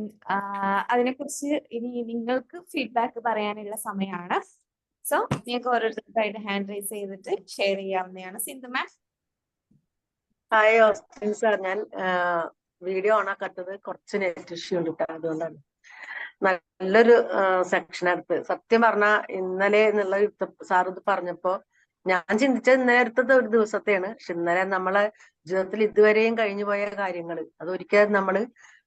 അതിനെക്കുറിച്ച് ഇനി നിങ്ങൾക്ക് ഫീഡ്ബാക്ക് പറയാനുള്ള സമയമാണ്. സോ നിങ്ങൾക്ക് ഓരോരുത്തർക്കായിട്ട് ഹാൻഡ് റൈസ് ചെയ്തിട്ട് ഷെയർ ചെയ്യാവുന്നതാണ്. സിന്ധു മാം. ഹായ് ഓസ്റ്റിൻ സാർ, ഞാൻ വീഡിയോ ഓൺ ആക്കാത്തത് കുറച്ച് നെറ്റ് ഇഷ്യൂ ഉണ്ട് ട്ടോ, അതുകൊണ്ടാണ്. നല്ലൊരു സെക്ഷൻ എടുത്ത് സത്യം പറഞ്ഞ ഇന്നലെ എന്നുള്ള സാർ ഇത് പറഞ്ഞപ്പോ ഞാൻ ചിന്തിച്ചത് ഇന്നലെ എടുത്തത് ഒരു ദിവസത്തെയാണ്. പക്ഷെ ഇന്നലെ നമ്മളെ ജീവിതത്തിൽ ഇതുവരെയും കഴിഞ്ഞു പോയ കാര്യങ്ങൾ അതൊരിക്കലും നമ്മൾ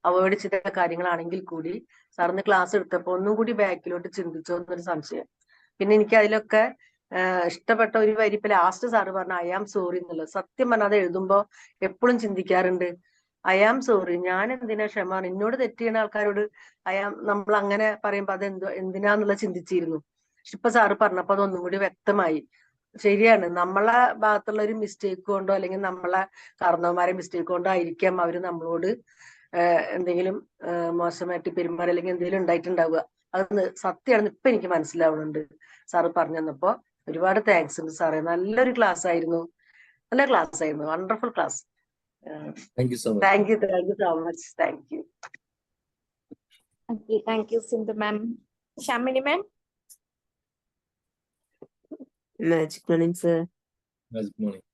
അവോയ്ഡ് ചെയ്ത കാര്യങ്ങളാണെങ്കിൽ കൂടി സാറിന് ക്ലാസ് എടുത്തപ്പോ ഒന്നും കൂടി ബാക്കിലോട്ട് ചിന്തിച്ചോ എന്നൊരു സംശയം. പിന്നെ എനിക്ക് അതിലൊക്കെ ഇഷ്ടപ്പെട്ട ഒരു വരി ഇപ്പൊ ലാസ്റ്റ് സാറ് പറഞ്ഞ ഐ ആം സോറി എന്നുള്ളത്. സത്യം പറഞ്ഞാൽ അത് എഴുതുമ്പോ എപ്പോഴും ചിന്തിക്കാറുണ്ട്, ഐ ആം സോറി, ഞാൻ എന്തിനാ ക്ഷമ, എന്നോട് തെറ്റ് ചെയ്യുന്ന ആൾക്കാരോട് നമ്മൾ അങ്ങനെ പറയുമ്പോ അത് എന്തിനാന്നുള്ള ചിന്തിച്ചിരുന്നു. പക്ഷെ ഇപ്പൊ സാറ് പറഞ്ഞപ്പോ അതൊന്നും കൂടി വ്യക്തമായി. ശരിയാണ്, നമ്മളെ ഭാഗത്തുള്ള ഒരു മിസ്റ്റേക്ക് കൊണ്ടോ അല്ലെങ്കിൽ നമ്മളെ കാരണവന്മാരെ മിസ്റ്റേക്ക് കൊണ്ടോ ആയിരിക്കാം അവര് നമ്മളോട് എന്തെങ്കിലും മോശമായിട്ട് പെരുമാറി അല്ലെങ്കിൽ എന്തെങ്കിലും ഉണ്ടായിട്ടുണ്ടാവുക. അത് സത്യമാണെന്ന് ഇപ്പൊ എനിക്ക് മനസ്സിലാവുന്നുണ്ട് സാറ് പറഞ്ഞു തന്നപ്പോ. ഒരുപാട് താങ്ക്സ് ഉണ്ട് സാറേ, നല്ലൊരു ക്ലാസ് ആയിരുന്നു, നല്ല ക്ലാസ് ആയിരുന്നു, wonderful class. Thank you so much. Thank you so much, thank U. Okay, thank you, Sindhu ma'am. Shamini ma'am. Magic morning sir. Good morning.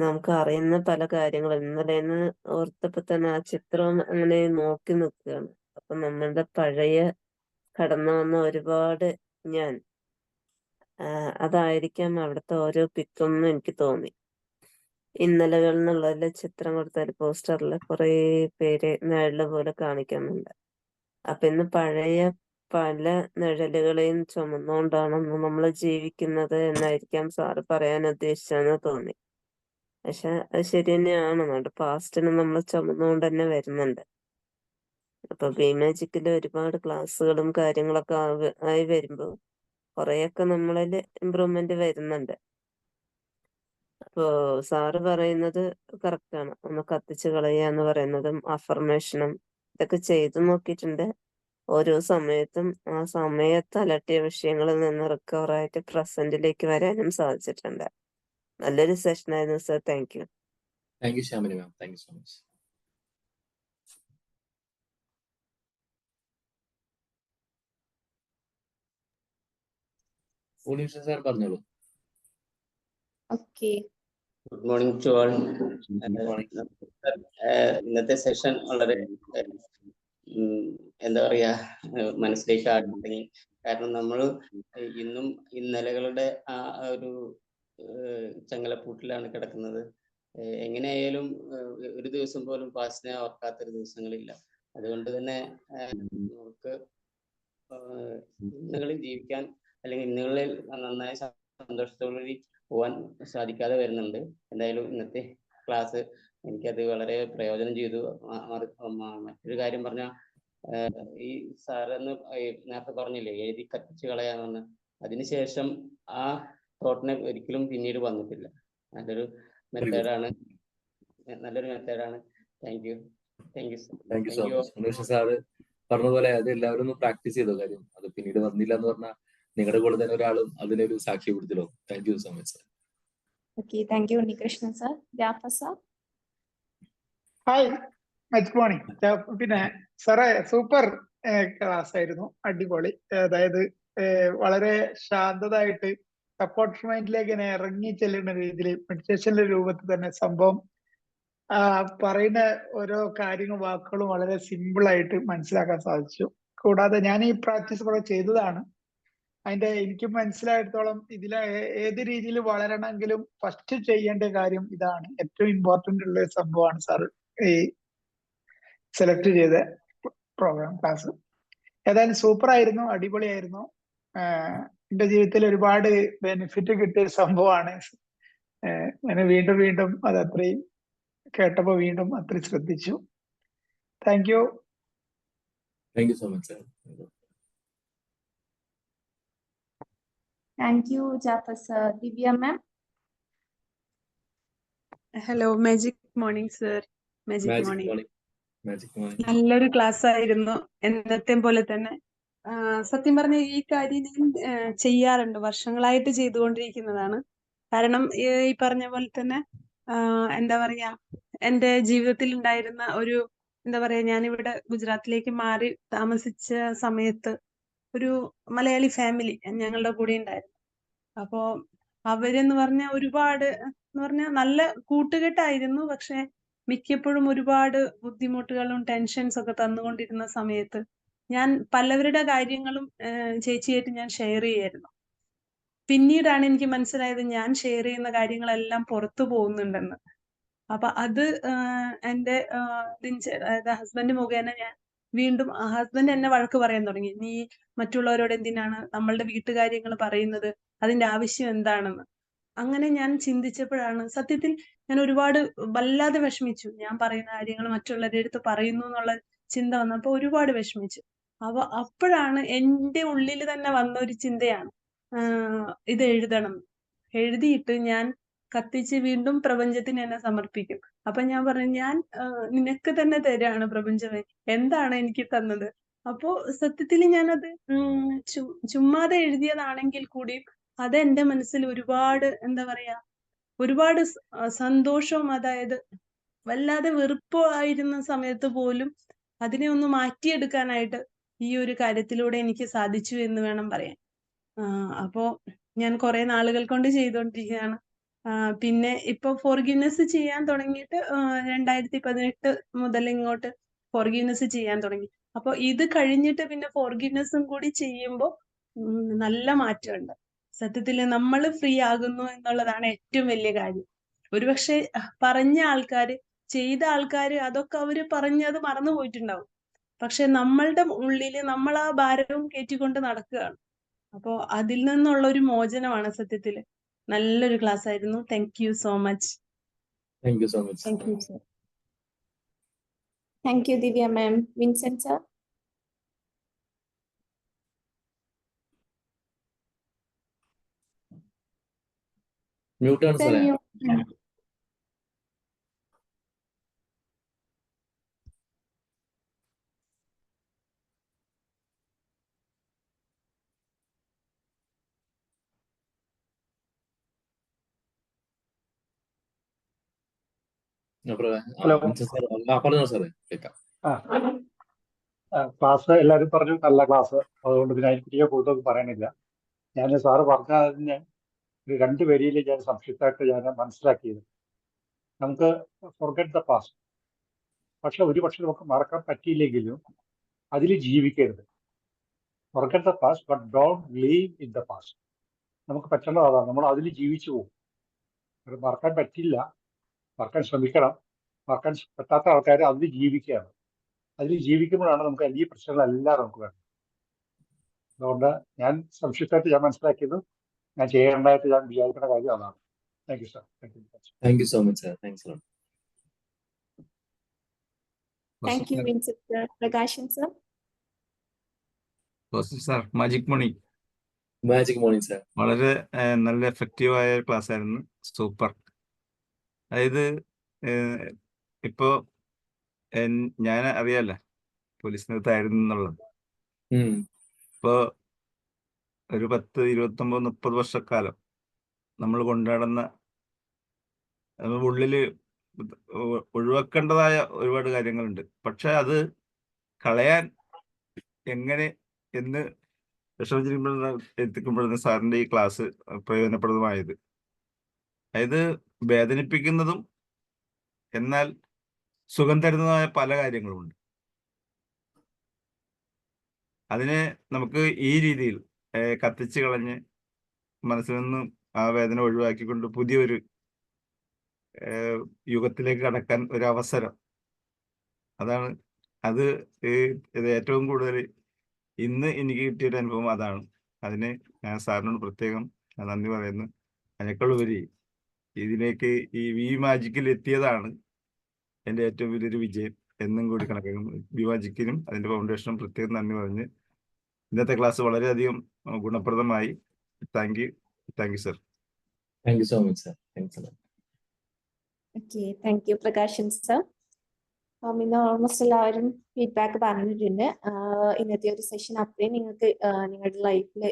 നമുക്ക് അറിയുന്ന പല കാര്യങ്ങളും ഇന്നലെ ഓർത്തപ്പോ തന്നെ ആ ചിത്രം അങ്ങനെ നോക്കി നിൽക്കുകയാണ്. അപ്പൊ നമ്മളുടെ പഴയ കടന്നു വന്ന ഒരുപാട് ഞാൻ അതായിരിക്കാം അവിടുത്തെ ഓരോ പിക്കെന്ന് എനിക്ക് തോന്നി. ഇന്നലകൾ എന്നുള്ളതിലെ ചിത്രം കൊടുത്താൽ പോസ്റ്ററിൽ കുറെ പേര് നിഴല് പോലെ കാണിക്കുന്നുണ്ട്. അപ്പൊ ഇന്ന് പഴയ പല നിഴലുകളെയും ചുമന്നുകൊണ്ടാണ് നമ്മൾ ജീവിക്കുന്നത് എന്നായിരിക്കാം സാറ് പറയാൻ ഉദ്ദേശിച്ചെന്ന് തോന്നി. പക്ഷെ അത് ശരി തന്നെയാണ്, നമ്മുടെ പാസ്റ്റിന് നമ്മൾ ചുമന്നുകൊണ്ട് തന്നെ വരുന്നുണ്ട്. അപ്പൊ ബിമാജിക്കില് ഒരുപാട് ക്ലാസ്സുകളും കാര്യങ്ങളൊക്കെ ആയി വരുമ്പോ കുറെയൊക്കെ നമ്മളിൽ ഇമ്പ്രൂവ്മെന്റ് വരുന്നുണ്ട്. അപ്പോ സാറ് പറയുന്നത് കറക്റ്റാണ്. ഒന്ന് കത്തിച്ച് കളയുക എന്ന് പറയുന്നതും അഫർമേഷനും ഇതൊക്കെ ചെയ്തു നോക്കിയിട്ടുണ്ട്. ഓരോ സമയത്തും ആ സമയത്ത് അലട്ടിയ വിഷയങ്ങളിൽ നിന്ന് റിക്കവർ ആയിട്ട് പ്രസന്റിലേക്ക് വരാനും സാധിച്ചിട്ടുണ്ട്. നല്ലൊരു സെഷൻ ആയിരുന്നു sir. Thank you. Thank you Shamini ma'am. Thank you so much. Unnish sir പറഞ്ഞോളൂ. Okay. Good morning to all. ഇന്നത്തെ സെഷൻ വളരെ എന്താ പറയാ മനസ്സിലേക്ക് ആടുന്നുണ്ടെങ്കിൽ, കാരണം നമ്മൾ ഇന്നും ഇന്നലകളുടെ ആ ഒരു ചങ്ങലപ്പൂട്ടിലാണ് കിടക്കുന്നത്. എങ്ങനെയായാലും ഒരു ദിവസം പോലും പാസ്റ്റിനെ ഓർക്കാത്തൊരു ദിവസങ്ങളില്ല. അതുകൊണ്ട് തന്നെ നമുക്ക് ഇന്നുകളിൽ ജീവിക്കാൻ അല്ലെങ്കിൽ ഇന്നുകളിൽ നന്നായി സന്തോഷത്തോടുകൂടി പോകാൻ സാധിക്കാതെ വരുന്നുണ്ട്. എന്തായാലും ഇന്നത്തെ ക്ലാസ് എനിക്കത് വളരെ പ്രയോജനം ചെയ്തു. മറ്റൊരു കാര്യം പറഞ്ഞാൽ, ഈ സാറെന്ന് നേരത്തെ പറഞ്ഞില്ലേ എഴുതി കത്തിച്ച് കളയാമെന്ന്, അതിനുശേഷം ആ തോട്ടിനെ ഒരിക്കലും പിന്നീട് വന്നിട്ടില്ല. നല്ലൊരു മെത്തേഡാണ്. Thank you. Thank you so much. Unnish sir പറഞ്ഞതുപോലെ അത് എല്ലാവരും ഒന്ന് പ്രാക്ടീസ് ചെയ്തോ കാര്യം. അത് പിന്നീട് വന്നില്ല എന്ന് പറഞ്ഞാൽ നിങ്ങളുടെ കൂടെ തന്നെ ഒരാളും അതിനൊരു സാക്ഷ്യപ്പെടുത്തലോ. Thank you so much sir. Okay, thank you, Unikrishnan sir. Jafar sir. Hi, good morning. പിന്നെ സാറേ സൂപ്പർ ക്ലാസ് ആയിരുന്നു, അടിപൊളി. അതായത് വളരെ ശാന്തതായിട്ട് സപ്പോർട്ട് മൈൻഡിലേക്ക് ഇറങ്ങി ചെല്ലുന്ന രീതിയിൽ മെഡിറ്റേഷന്റെ രൂപത്തിൽ തന്നെ സംഭവം പറയുന്ന ഓരോ കാര്യങ്ങളും വാക്കുകളും വളരെ സിമ്പിൾ ആയിട്ട് മനസ്സിലാക്കാൻ സാധിച്ചു. കൂടാതെ ഞാൻ ഈ പ്രാക്ടീസ് കുറെ ചെയ്തതാണ്. അതിന്റെ എനിക്ക് മനസ്സിലായിടത്തോളം ഇതിലെ ഏത് രീതിയിൽ വളരണമെങ്കിലും ഫസ്റ്റ് ചെയ്യേണ്ട കാര്യം ഇതാണ്. ഏറ്റവും ഇമ്പോർട്ടന്റ് ഉള്ള ഒരു സംഭവമാണ് സാറ് ഈ സെലക്ട് ചെയ്ത പ്രോഗ്രാം ക്ലാസ്. ഏതായാലും സൂപ്പർ ആയിരുന്നു, അടിപൊളിയായിരുന്നു. എന്റെ ജീവിതത്തിൽ ഒരുപാട് ബെനിഫിറ്റ് കിട്ടിയ സംഭവമാണ്. ഞാൻ വീണ്ടും വീണ്ടും അത് അത്രയും കേട്ടപ്പോ വീണ്ടും അത്രയും ശ്രദ്ധിച്ചു. Thank you. Thank you so much sir. Thank you, Jafar sir. Divya ma'am. Hello, magic morning sir. Magic magic morning. Morning. Magic morning. നല്ലൊരു ക്ലാസ് ആയിരുന്നു, എന്നത്തെ പോലെ തന്നെ. സത്യം പറഞ്ഞ ഈ കാര്യം ഞാൻ ചെയ്യാറുണ്ട്, വർഷങ്ങളായിട്ട് ചെയ്തുകൊണ്ടിരിക്കുന്നതാണ്. കാരണം ഈ പറഞ്ഞ പോലെ തന്നെ എന്താ പറയാ, എൻ്റെ ജീവിതത്തിൽ ഉണ്ടായിരുന്ന ഒരു എന്താ പറയാ, ഞാനിവിടെ ഗുജറാത്തിലേക്ക് മാറി താമസിച്ച സമയത്ത് ഒരു മലയാളി ഫാമിലി ഞങ്ങളുടെ കൂടെ ഉണ്ടായിരുന്നു. അപ്പോ അവരെന്ന് പറഞ്ഞാൽ ഒരുപാട് എന്ന് പറഞ്ഞാൽ നല്ല കൂട്ടുകെട്ടായിരുന്നു. പക്ഷെ മിക്കപ്പോഴും ഒരുപാട് ബുദ്ധിമുട്ടുകളും ടെൻഷൻസ് ഒക്കെ തന്നുകൊണ്ടിരുന്ന സമയത്ത് ഞാൻ പലവരുടെ കാര്യങ്ങളും ചേച്ചിയായിട്ട് ഞാൻ ഷെയർ ചെയ്യായിരുന്നു. പിന്നീടാണ് എനിക്ക് മനസ്സിലായത് ഞാൻ ഷെയർ ചെയ്യുന്ന കാര്യങ്ങളെല്ലാം പുറത്തു പോകുന്നുണ്ടെന്ന്. അപ്പൊ അത് എന്റെ അതായത് ഹസ്ബൻഡ് മുഖേന ഞാൻ വീണ്ടും ഹസ്ബൻഡ് എന്നെ വഴക്ക് പറയാൻ തുടങ്ങി. നീ മറ്റുള്ളവരോട് എന്തിനാണ് നമ്മളുടെ വീട്ടുകാര്യങ്ങൾ പറയുന്നത്, അതിന്റെ ആവശ്യം എന്താണെന്ന്. അങ്ങനെ ഞാൻ ചിന്തിച്ചപ്പോഴാണ് സത്യത്തിൽ ഞാൻ ഒരുപാട് വല്ലാതെ വിഷമിച്ചു. ഞാൻ പറയുന്ന കാര്യങ്ങൾ മറ്റുള്ളവരുടെ അടുത്ത് പറയുന്നു എന്നുള്ള ചിന്ത വന്നപ്പോൾ ഒരുപാട് വിഷമിച്ചു. അപ്പോഴാണ് എന്റെ ഉള്ളിൽ തന്നെ വന്ന ഒരു ചിന്തയാണ്, ഇത് എഴുതണം. എഴുതിയിട്ട് ഞാൻ കത്തിച്ച് വീണ്ടും പ്രപഞ്ചത്തിന് എന്നെ സമർപ്പിക്കും. അപ്പൊ ഞാൻ പറഞ്ഞു, ഞാൻ നിനക്ക് തന്നെ തരാണ് പ്രപഞ്ചമേ, എന്താണ് എനിക്ക് തന്നത്. അപ്പോ സത്യത്തിൽ ഞാനത് ചുമ്മാതെ എഴുതിയതാണെങ്കിൽ കൂടി അത് എന്റെ മനസ്സിൽ ഒരുപാട് എന്താ പറയാ, ഒരുപാട് സന്തോഷവും, അതായത് വല്ലാതെ വെറുപ്പോ ആയിരുന്ന സമയത്ത് പോലും അതിനെ ഒന്ന് മാറ്റിയെടുക്കാനായിട്ട് ഈ ഒരു കാര്യത്തിലൂടെ എനിക്ക് സാധിച്ചു എന്ന് വേണം പറയാൻ. അപ്പോ ഞാൻ കുറെ നാളുകൾ കൊണ്ട് ചെയ്തുകൊണ്ടിരിക്കുകയാണ്. പിന്നെ ഇപ്പൊ ഫോർഗിവ്നെസ് ചെയ്യാൻ തുടങ്ങിയിട്ട് 2018 മുതൽ ഇങ്ങോട്ട് ഫോർഗിവ്നെസ് ചെയ്യാൻ തുടങ്ങി. അപ്പൊ ഇത് കഴിഞ്ഞിട്ട് പിന്നെ ഫോർഗിവ്നെസ്സും കൂടി ചെയ്യുമ്പോൾ നല്ല മാറ്റമുണ്ട്. സത്യത്തിൽ നമ്മൾ ഫ്രീ ആകുന്നു എന്നുള്ളതാണ് ഏറ്റവും വലിയ കാര്യം. ഒരുപക്ഷെ പറഞ്ഞ ആൾക്കാര്, ചെയ്ത ആൾക്കാര് അതൊക്കെ അവര് പറഞ്ഞത് മറന്നു പോയിട്ടുണ്ടാവും. പക്ഷെ നമ്മളുടെ ഉള്ളില് നമ്മൾ ആ ഭാരവും കയറ്റിക്കൊണ്ട് നടക്കുകയാണ്. അപ്പോ അതിൽ നിന്നുള്ള ഒരു മോചനമാണ് സത്യത്തില്. നല്ലൊരു ക്ലാസ് ആയിരുന്നു. Thank you so much. Thank you so much. Thank you sir. Thank you Divya ma'am. Vincent sir. മ്യൂട്ടാണ് സാറേ. ഹലോ. പറഞ്ഞോ സാറേ, കേൾക്കാം. ക്ലാസ് എല്ലാവരും പറഞ്ഞു, നല്ല ക്ലാസ്. അതുകൊണ്ട് പിന്നെ അതിനെപ്പറ്റിയോ കൂടുതൽ പറയാനില്ല. ഞാൻ സാറ് പറഞ്ഞതിന് ഒരു 2 വരിയിൽ ഞാൻ സംക്ഷിപ്തമായിട്ട് ഞാൻ മനസ്സിലാക്കിയത്, നമുക്ക് ഫോർഗെറ്റ് ദ പാസ്റ്റ്. പക്ഷെ ഒരുപക്ഷെ നമുക്ക് മറക്കാൻ പറ്റിയില്ലെങ്കിലും അതിൽ ജീവിക്കരുത്. Forget the past but don't live in the past. നമുക്ക് പറ്റേണ്ടത് അതാണ്, നമ്മൾ അതിൽ ജീവിച്ചു പോകും. അത് മറക്കാൻ പറ്റില്ല, മറക്കാൻ ശ്രമിക്കണം. മറക്കാൻ പറ്റാത്ത ആൾക്കാർ അതിൽ ജീവിക്കുകയാണ്. അതിൽ ജീവിക്കുമ്പോഴാണ് നമുക്ക് ഈ പ്രശ്നങ്ങളെല്ലാം നമുക്ക് വേണം. അതുകൊണ്ട് ഞാൻ സംക്ഷിപ്തമായിട്ട് ഞാൻ മനസ്സിലാക്കിയത്, ഞാൻ ചെയ്യേണ്ടതായിട്ട് ഞാൻ വിചാരിക്കുന്ന കാര്യം അതാണ്. Thank you sir. Thank you so much sir. Thanks lot. Thank you Vincent sir. Prakashan sir. Sir, magic money. Magic morning sir. വളരെ നല്ല എഫക്റ്റീവായ ക്ലാസ് ആയിരുന്നു. സൂപ്പർ. അതായത് ഇപ്പോ ഞാൻ അറിയാല്ല പോലീസിനകത്തായിരുന്നു എന്നുള്ളത്. ഇപ്പോ ഒരു 10, 29, 30 വർഷക്കാലം നമ്മൾ കൊണ്ടാടുന്ന ഉള്ളില് ഒഴിവാക്കേണ്ടതായ ഒരുപാട് കാര്യങ്ങളുണ്ട്. പക്ഷെ അത് കളയാൻ എങ്ങനെ എന്ന് എത്തിക്കുമ്പോഴാണ് സാറിന്റെ ഈ ക്ലാസ് പ്രയോജനപ്രദമായത്. അതായത് വേദനിപ്പിക്കുന്നതും എന്നാൽ സുഖം തരുന്നതായ പല കാര്യങ്ങളുമുണ്ട്. അതിനെ നമുക്ക് ഈ രീതിയിൽ കത്തിച്ച് കളഞ്ഞ് മനസ്സിൽ നിന്നും ആ വേദന ഒഴിവാക്കിക്കൊണ്ട് പുതിയൊരു യുഗത്തിലേക്ക് കടക്കാൻ ഒരു അവസരം. അതാണ് അത് ഏറ്റവും കൂടുതൽ ഇന്ന് എനിക്ക് കിട്ടിയൊരു അനുഭവം അതാണ്. അതിന് ഞാൻ സാറിനോട് പ്രത്യേകം നന്ദി പറയുന്നു. അതിനേക്കാളുപരി ഇതിലേക്ക് ഈ മാജിക്കിൽ എത്തിയതാണ് എൻ്റെ ഏറ്റവും വലിയൊരു വിജയം എന്നും കൂടി കണക്കാക്കുന്നു. മാജിക്കിനും അതിന്റെ ഫൗണ്ടേഷനും പ്രത്യേകം നന്ദി പറഞ്ഞ് ഇന്നത്തെ ക്ലാസ് വളരെയധികം ഗുണപ്രദമായി. Thank you sir. Thank you so much sir. Thanks. Okay, thank you Prakashan sir. ഇന്ന് ഓൾമോസ്റ്റ് എല്ലാവരും ഫീഡ്ബാക്ക് പറഞ്ഞിട്ടുണ്ട്. ഇന്നത്തെ ഒരു സെഷൻ അത്രയും നിങ്ങൾക്ക് നിങ്ങളുടെ ലൈഫിൽ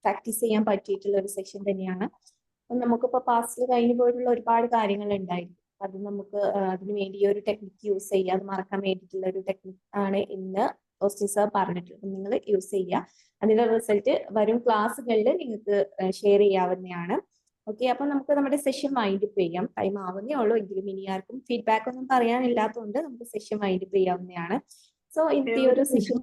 പ്രാക്ടീസ് ചെയ്യാൻ പറ്റിയിട്ടുള്ള ഒരു സെഷൻ തന്നെയാണ്. അപ്പം നമുക്കിപ്പോൾ പാസ്റ്റിൽ കഴിഞ്ഞു പോയിട്ടുള്ള ഒരുപാട് കാര്യങ്ങൾ ഉണ്ടായിരുന്നു. അത് നമുക്ക് അതിന് വേണ്ടി ഒരു ടെക്നിക്ക് യൂസ് ചെയ്യുക, അത് മറക്കാൻ വേണ്ടിയിട്ടുള്ള ഒരു ടെക്നിക്ക് ആണ് ഇന്ന് ഓസ്റ്റിൻ സർ പറഞ്ഞിട്ടുള്ളത് നിങ്ങൾ യൂസ് ചെയ്യുക. അതിന്റെ റിസൾട്ട് വരും ക്ലാസ്സുകളിൽ നിങ്ങൾക്ക് ഷെയർ ചെയ്യാവുന്നതാണ്. ഓക്കെ, അപ്പൊ നമുക്ക് നമ്മുടെ സെഷൻ വൈൻഡ് അപ്പ് ചെയ്യാം. ടൈം ആവുന്നേ ഉള്ളൂ, എങ്കിലും ഇനി ആർക്കും ഫീഡ്ബാക്ക് ഒന്നും പറയാനില്ലാത്തതുകൊണ്ട് നമുക്ക് സെഷൻ വൈൻഡ് അപ്പ് ചെയ്യാവുന്നതാണ്. സോ ഇന്നത്തെ ഈ ഒരു സെഷൻ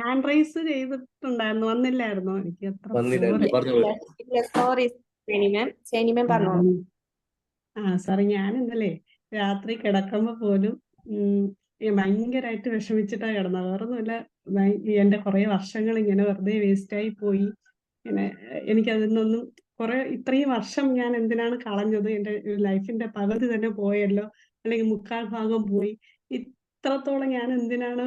ഹാൻഡ് റൈസ് ചെയ്തിട്ടുണ്ടായിരുന്നു, വന്നില്ലായിരുന്നോ? എനിക്ക് സോറി ഷൈനി മാം പറഞ്ഞോളൂ. സാറേ, ഞാൻ ഇന്നലെ രാത്രി കിടക്കുമ്പോ പോലും ഭയങ്കരമായിട്ട് വിഷമിച്ചിട്ടാ കിടന്നത്. വേറൊന്നുമില്ല, എന്റെ കുറെ വർഷങ്ങൾ ഇങ്ങനെ വെറുതെ വേസ്റ്റായി പോയി. ഇങ്ങനെ എനിക്കതിൽ നിന്നൊന്നും ഇത്രയും വർഷം ഞാൻ എന്തിനാണ് കളഞ്ഞത്, എന്റെ ലൈഫിന്റെ പകുതി തന്നെ പോയല്ലോ, അല്ലെങ്കിൽ 3/4 ഭാഗം പോയി. ഇത്രത്തോളം ഞാൻ എന്തിനാണ്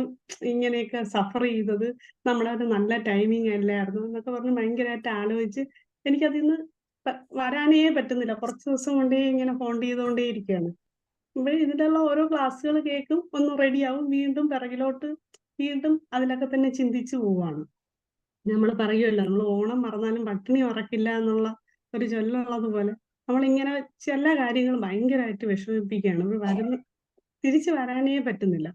ഇങ്ങനെയൊക്കെ സഫർ ചെയ്തത്, നമ്മളെ ഒരു നല്ല ടൈമിങ് അല്ലായിരുന്നു എന്നൊക്കെ പറഞ്ഞ് ഭയങ്കരമായിട്ട് ആലോചിച്ച് എനിക്കതിൽ നിന്ന് വരാനേ പറ്റുന്നില്ല. കുറച്ച് ദിവസം കൊണ്ടേ ഇങ്ങനെ ഫോൺ ചെയ്തുകൊണ്ടേ ഇരിക്കുകയാണ്. അപ്പോൾ ഇതിലുള്ള ഓരോ ക്ലാസ്സുകൾ കേൾക്കും, ഒന്ന് റെഡിയാവും, വീണ്ടും പിറകിലോട്ട് വീണ്ടും അതിലൊക്കെ തന്നെ ചിന്തിച്ചു പോവാണ്. നമ്മൾ പറയുമല്ലോ, നമ്മൾ ഓണം മറന്നാലും പട്ടിണി മറക്കില്ല എന്നുള്ള ഒരു ചൊല്ലുള്ളത് പോലെ നമ്മളിങ്ങനെ ചില കാര്യങ്ങൾ ഭയങ്കരമായിട്ട് വിഷമിപ്പിക്കുകയാണ്. തിരിച്ചു വരാനേ പറ്റുന്നില്ല.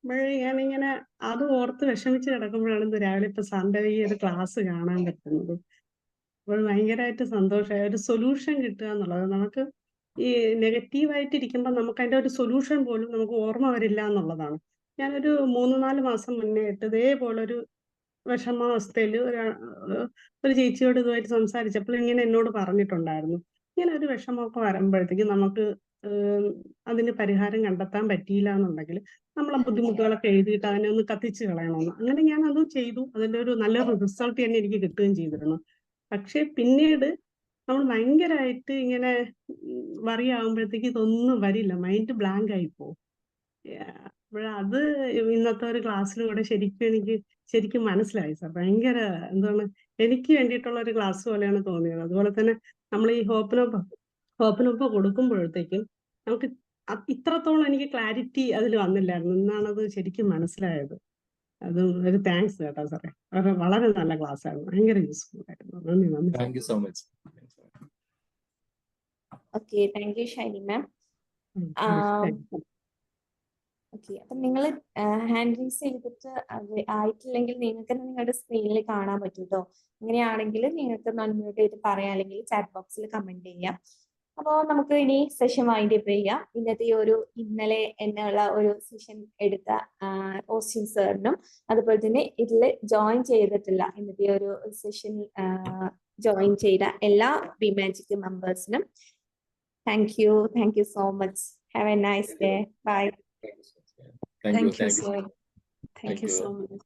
അപ്പോൾ ഞാനിങ്ങനെ അത് ഓർത്ത് വിഷമിച്ച് കിടക്കുമ്പോഴാണ് ഇന്ന് രാവിലെ ഇപ്പൊ സാറിന്റെ ഈ ഒരു ക്ലാസ് കാണാൻ പറ്റുന്നത്. അപ്പോൾ ഭയങ്കരമായിട്ട് സന്തോഷമായി. ഒരു സൊല്യൂഷൻ കിട്ടുക എന്നുള്ളത്, നമുക്ക് ഈ നെഗറ്റീവായിട്ടിരിക്കുമ്പോൾ നമുക്ക് അതിന്റെ ഒരു സൊല്യൂഷൻ പോലും നമുക്ക് ഓർമ്മ വരില്ല എന്നുള്ളതാണ്. ഞാനൊരു 3-4 മാസം മുന്നേ ഇതേപോലെ ഒരു വിഷമാവസ്ഥയിൽ ഒരു ചേച്ചിയോട് ഇതുമായിട്ട് സംസാരിച്ചപ്പോൾ ഇങ്ങനെ എന്നോട് പറഞ്ഞിട്ടുണ്ടായിരുന്നു, ഇങ്ങനെ ഒരു വിഷമമൊക്കെ വരുമ്പോഴത്തേക്ക് നമുക്ക് അതിന് പരിഹാരം കണ്ടെത്താൻ പറ്റിയില്ല എന്നുണ്ടെങ്കിൽ നമ്മളെ ബുദ്ധിമുട്ടുകളൊക്കെ എഴുതിയിട്ട് അതിനെ ഒന്ന് കത്തിച്ച് കളയണമെന്ന്. അങ്ങനെ ഞാൻ അത് ചെയ്തു. അതിന്റെ ഒരു നല്ലൊരു റിസൾട്ട് തന്നെ എനിക്ക് കിട്ടുകയും ചെയ്തിരുന്നു. പക്ഷെ പിന്നീട് നമ്മൾ ഭയങ്കരമായിട്ട് ഇങ്ങനെ വറി ആകുമ്പോഴത്തേക്ക് ഇതൊന്നും വരില്ല, മൈൻഡ് ബ്ലാങ്ക് ആയി പോകും. അത് ഇന്നത്തെ ഒരു ക്ലാസ്സിലൂടെ എനിക്ക് ശരിക്കും മനസ്സിലായി സാർ. ഭയങ്കര എന്താണ്, എനിക്ക് വേണ്ടിയിട്ടുള്ള ഒരു ക്ലാസ് പോലെയാണ് തോന്നിയത്. അതുപോലെ തന്നെ നമ്മൾ ഈ ഹോപ്പനൊപ്പം കൊടുക്കുമ്പോഴത്തേക്കും നമുക്ക് ഇത്രത്തോളം എനിക്ക് ക്ലാരിറ്റി അതിൽ വന്നില്ലായിരുന്നു. എന്നാണത് ശരിക്കും മനസ്സിലായത്. അത് ഒരു താങ്ക്സ് കേട്ടോ സാറേ. വളരെ നല്ല ക്ലാസ് ആയിരുന്നു, ഭയങ്കര യൂസ്ഫുൾ ആയിരുന്നു. നന്ദി. Thank you so much. Okay, thank U Shiny ma'am. Okay, അപ്പൊ നിങ്ങൾ ഹാൻഡ് റൈസ് ചെയ്തിട്ട് അത് ആയിട്ടില്ലെങ്കിൽ നിങ്ങൾക്ക് നിങ്ങളുടെ സ്ക്രീനിൽ കാണാൻ പറ്റും കേട്ടോ. അങ്ങനെയാണെങ്കിൽ നിങ്ങൾക്ക് അൺമ്യൂട്ട് ചെയ്ത് പറയാം, അല്ലെങ്കിൽ ചാറ്റ് ബോക്സിൽ കമന്റ് ചെയ്യാം. അപ്പോൾ നമുക്ക് ഇനി സെഷൻ വൈൻഡ് അപ്പ് ചെയ്യാം. ഇന്നത്തെ ഈ ഒരു ഇന്നലെ എന്നുള്ള ഒരു സെഷൻ എടുത്ത ഓസ്റ്റിൻ സാറിനും അതുപോലെ തന്നെ ഇതിൽ ജോയിൻ ചെയ്തിട്ടില്ല ഇന്നത്തെ ഒരു സെഷൻ ജോയിൻ ചെയ്ത എല്ലാ BMagic മെമ്പേഴ്സിനും thank you so much. Have a nice day. Bye. Thank you. Thank you so much.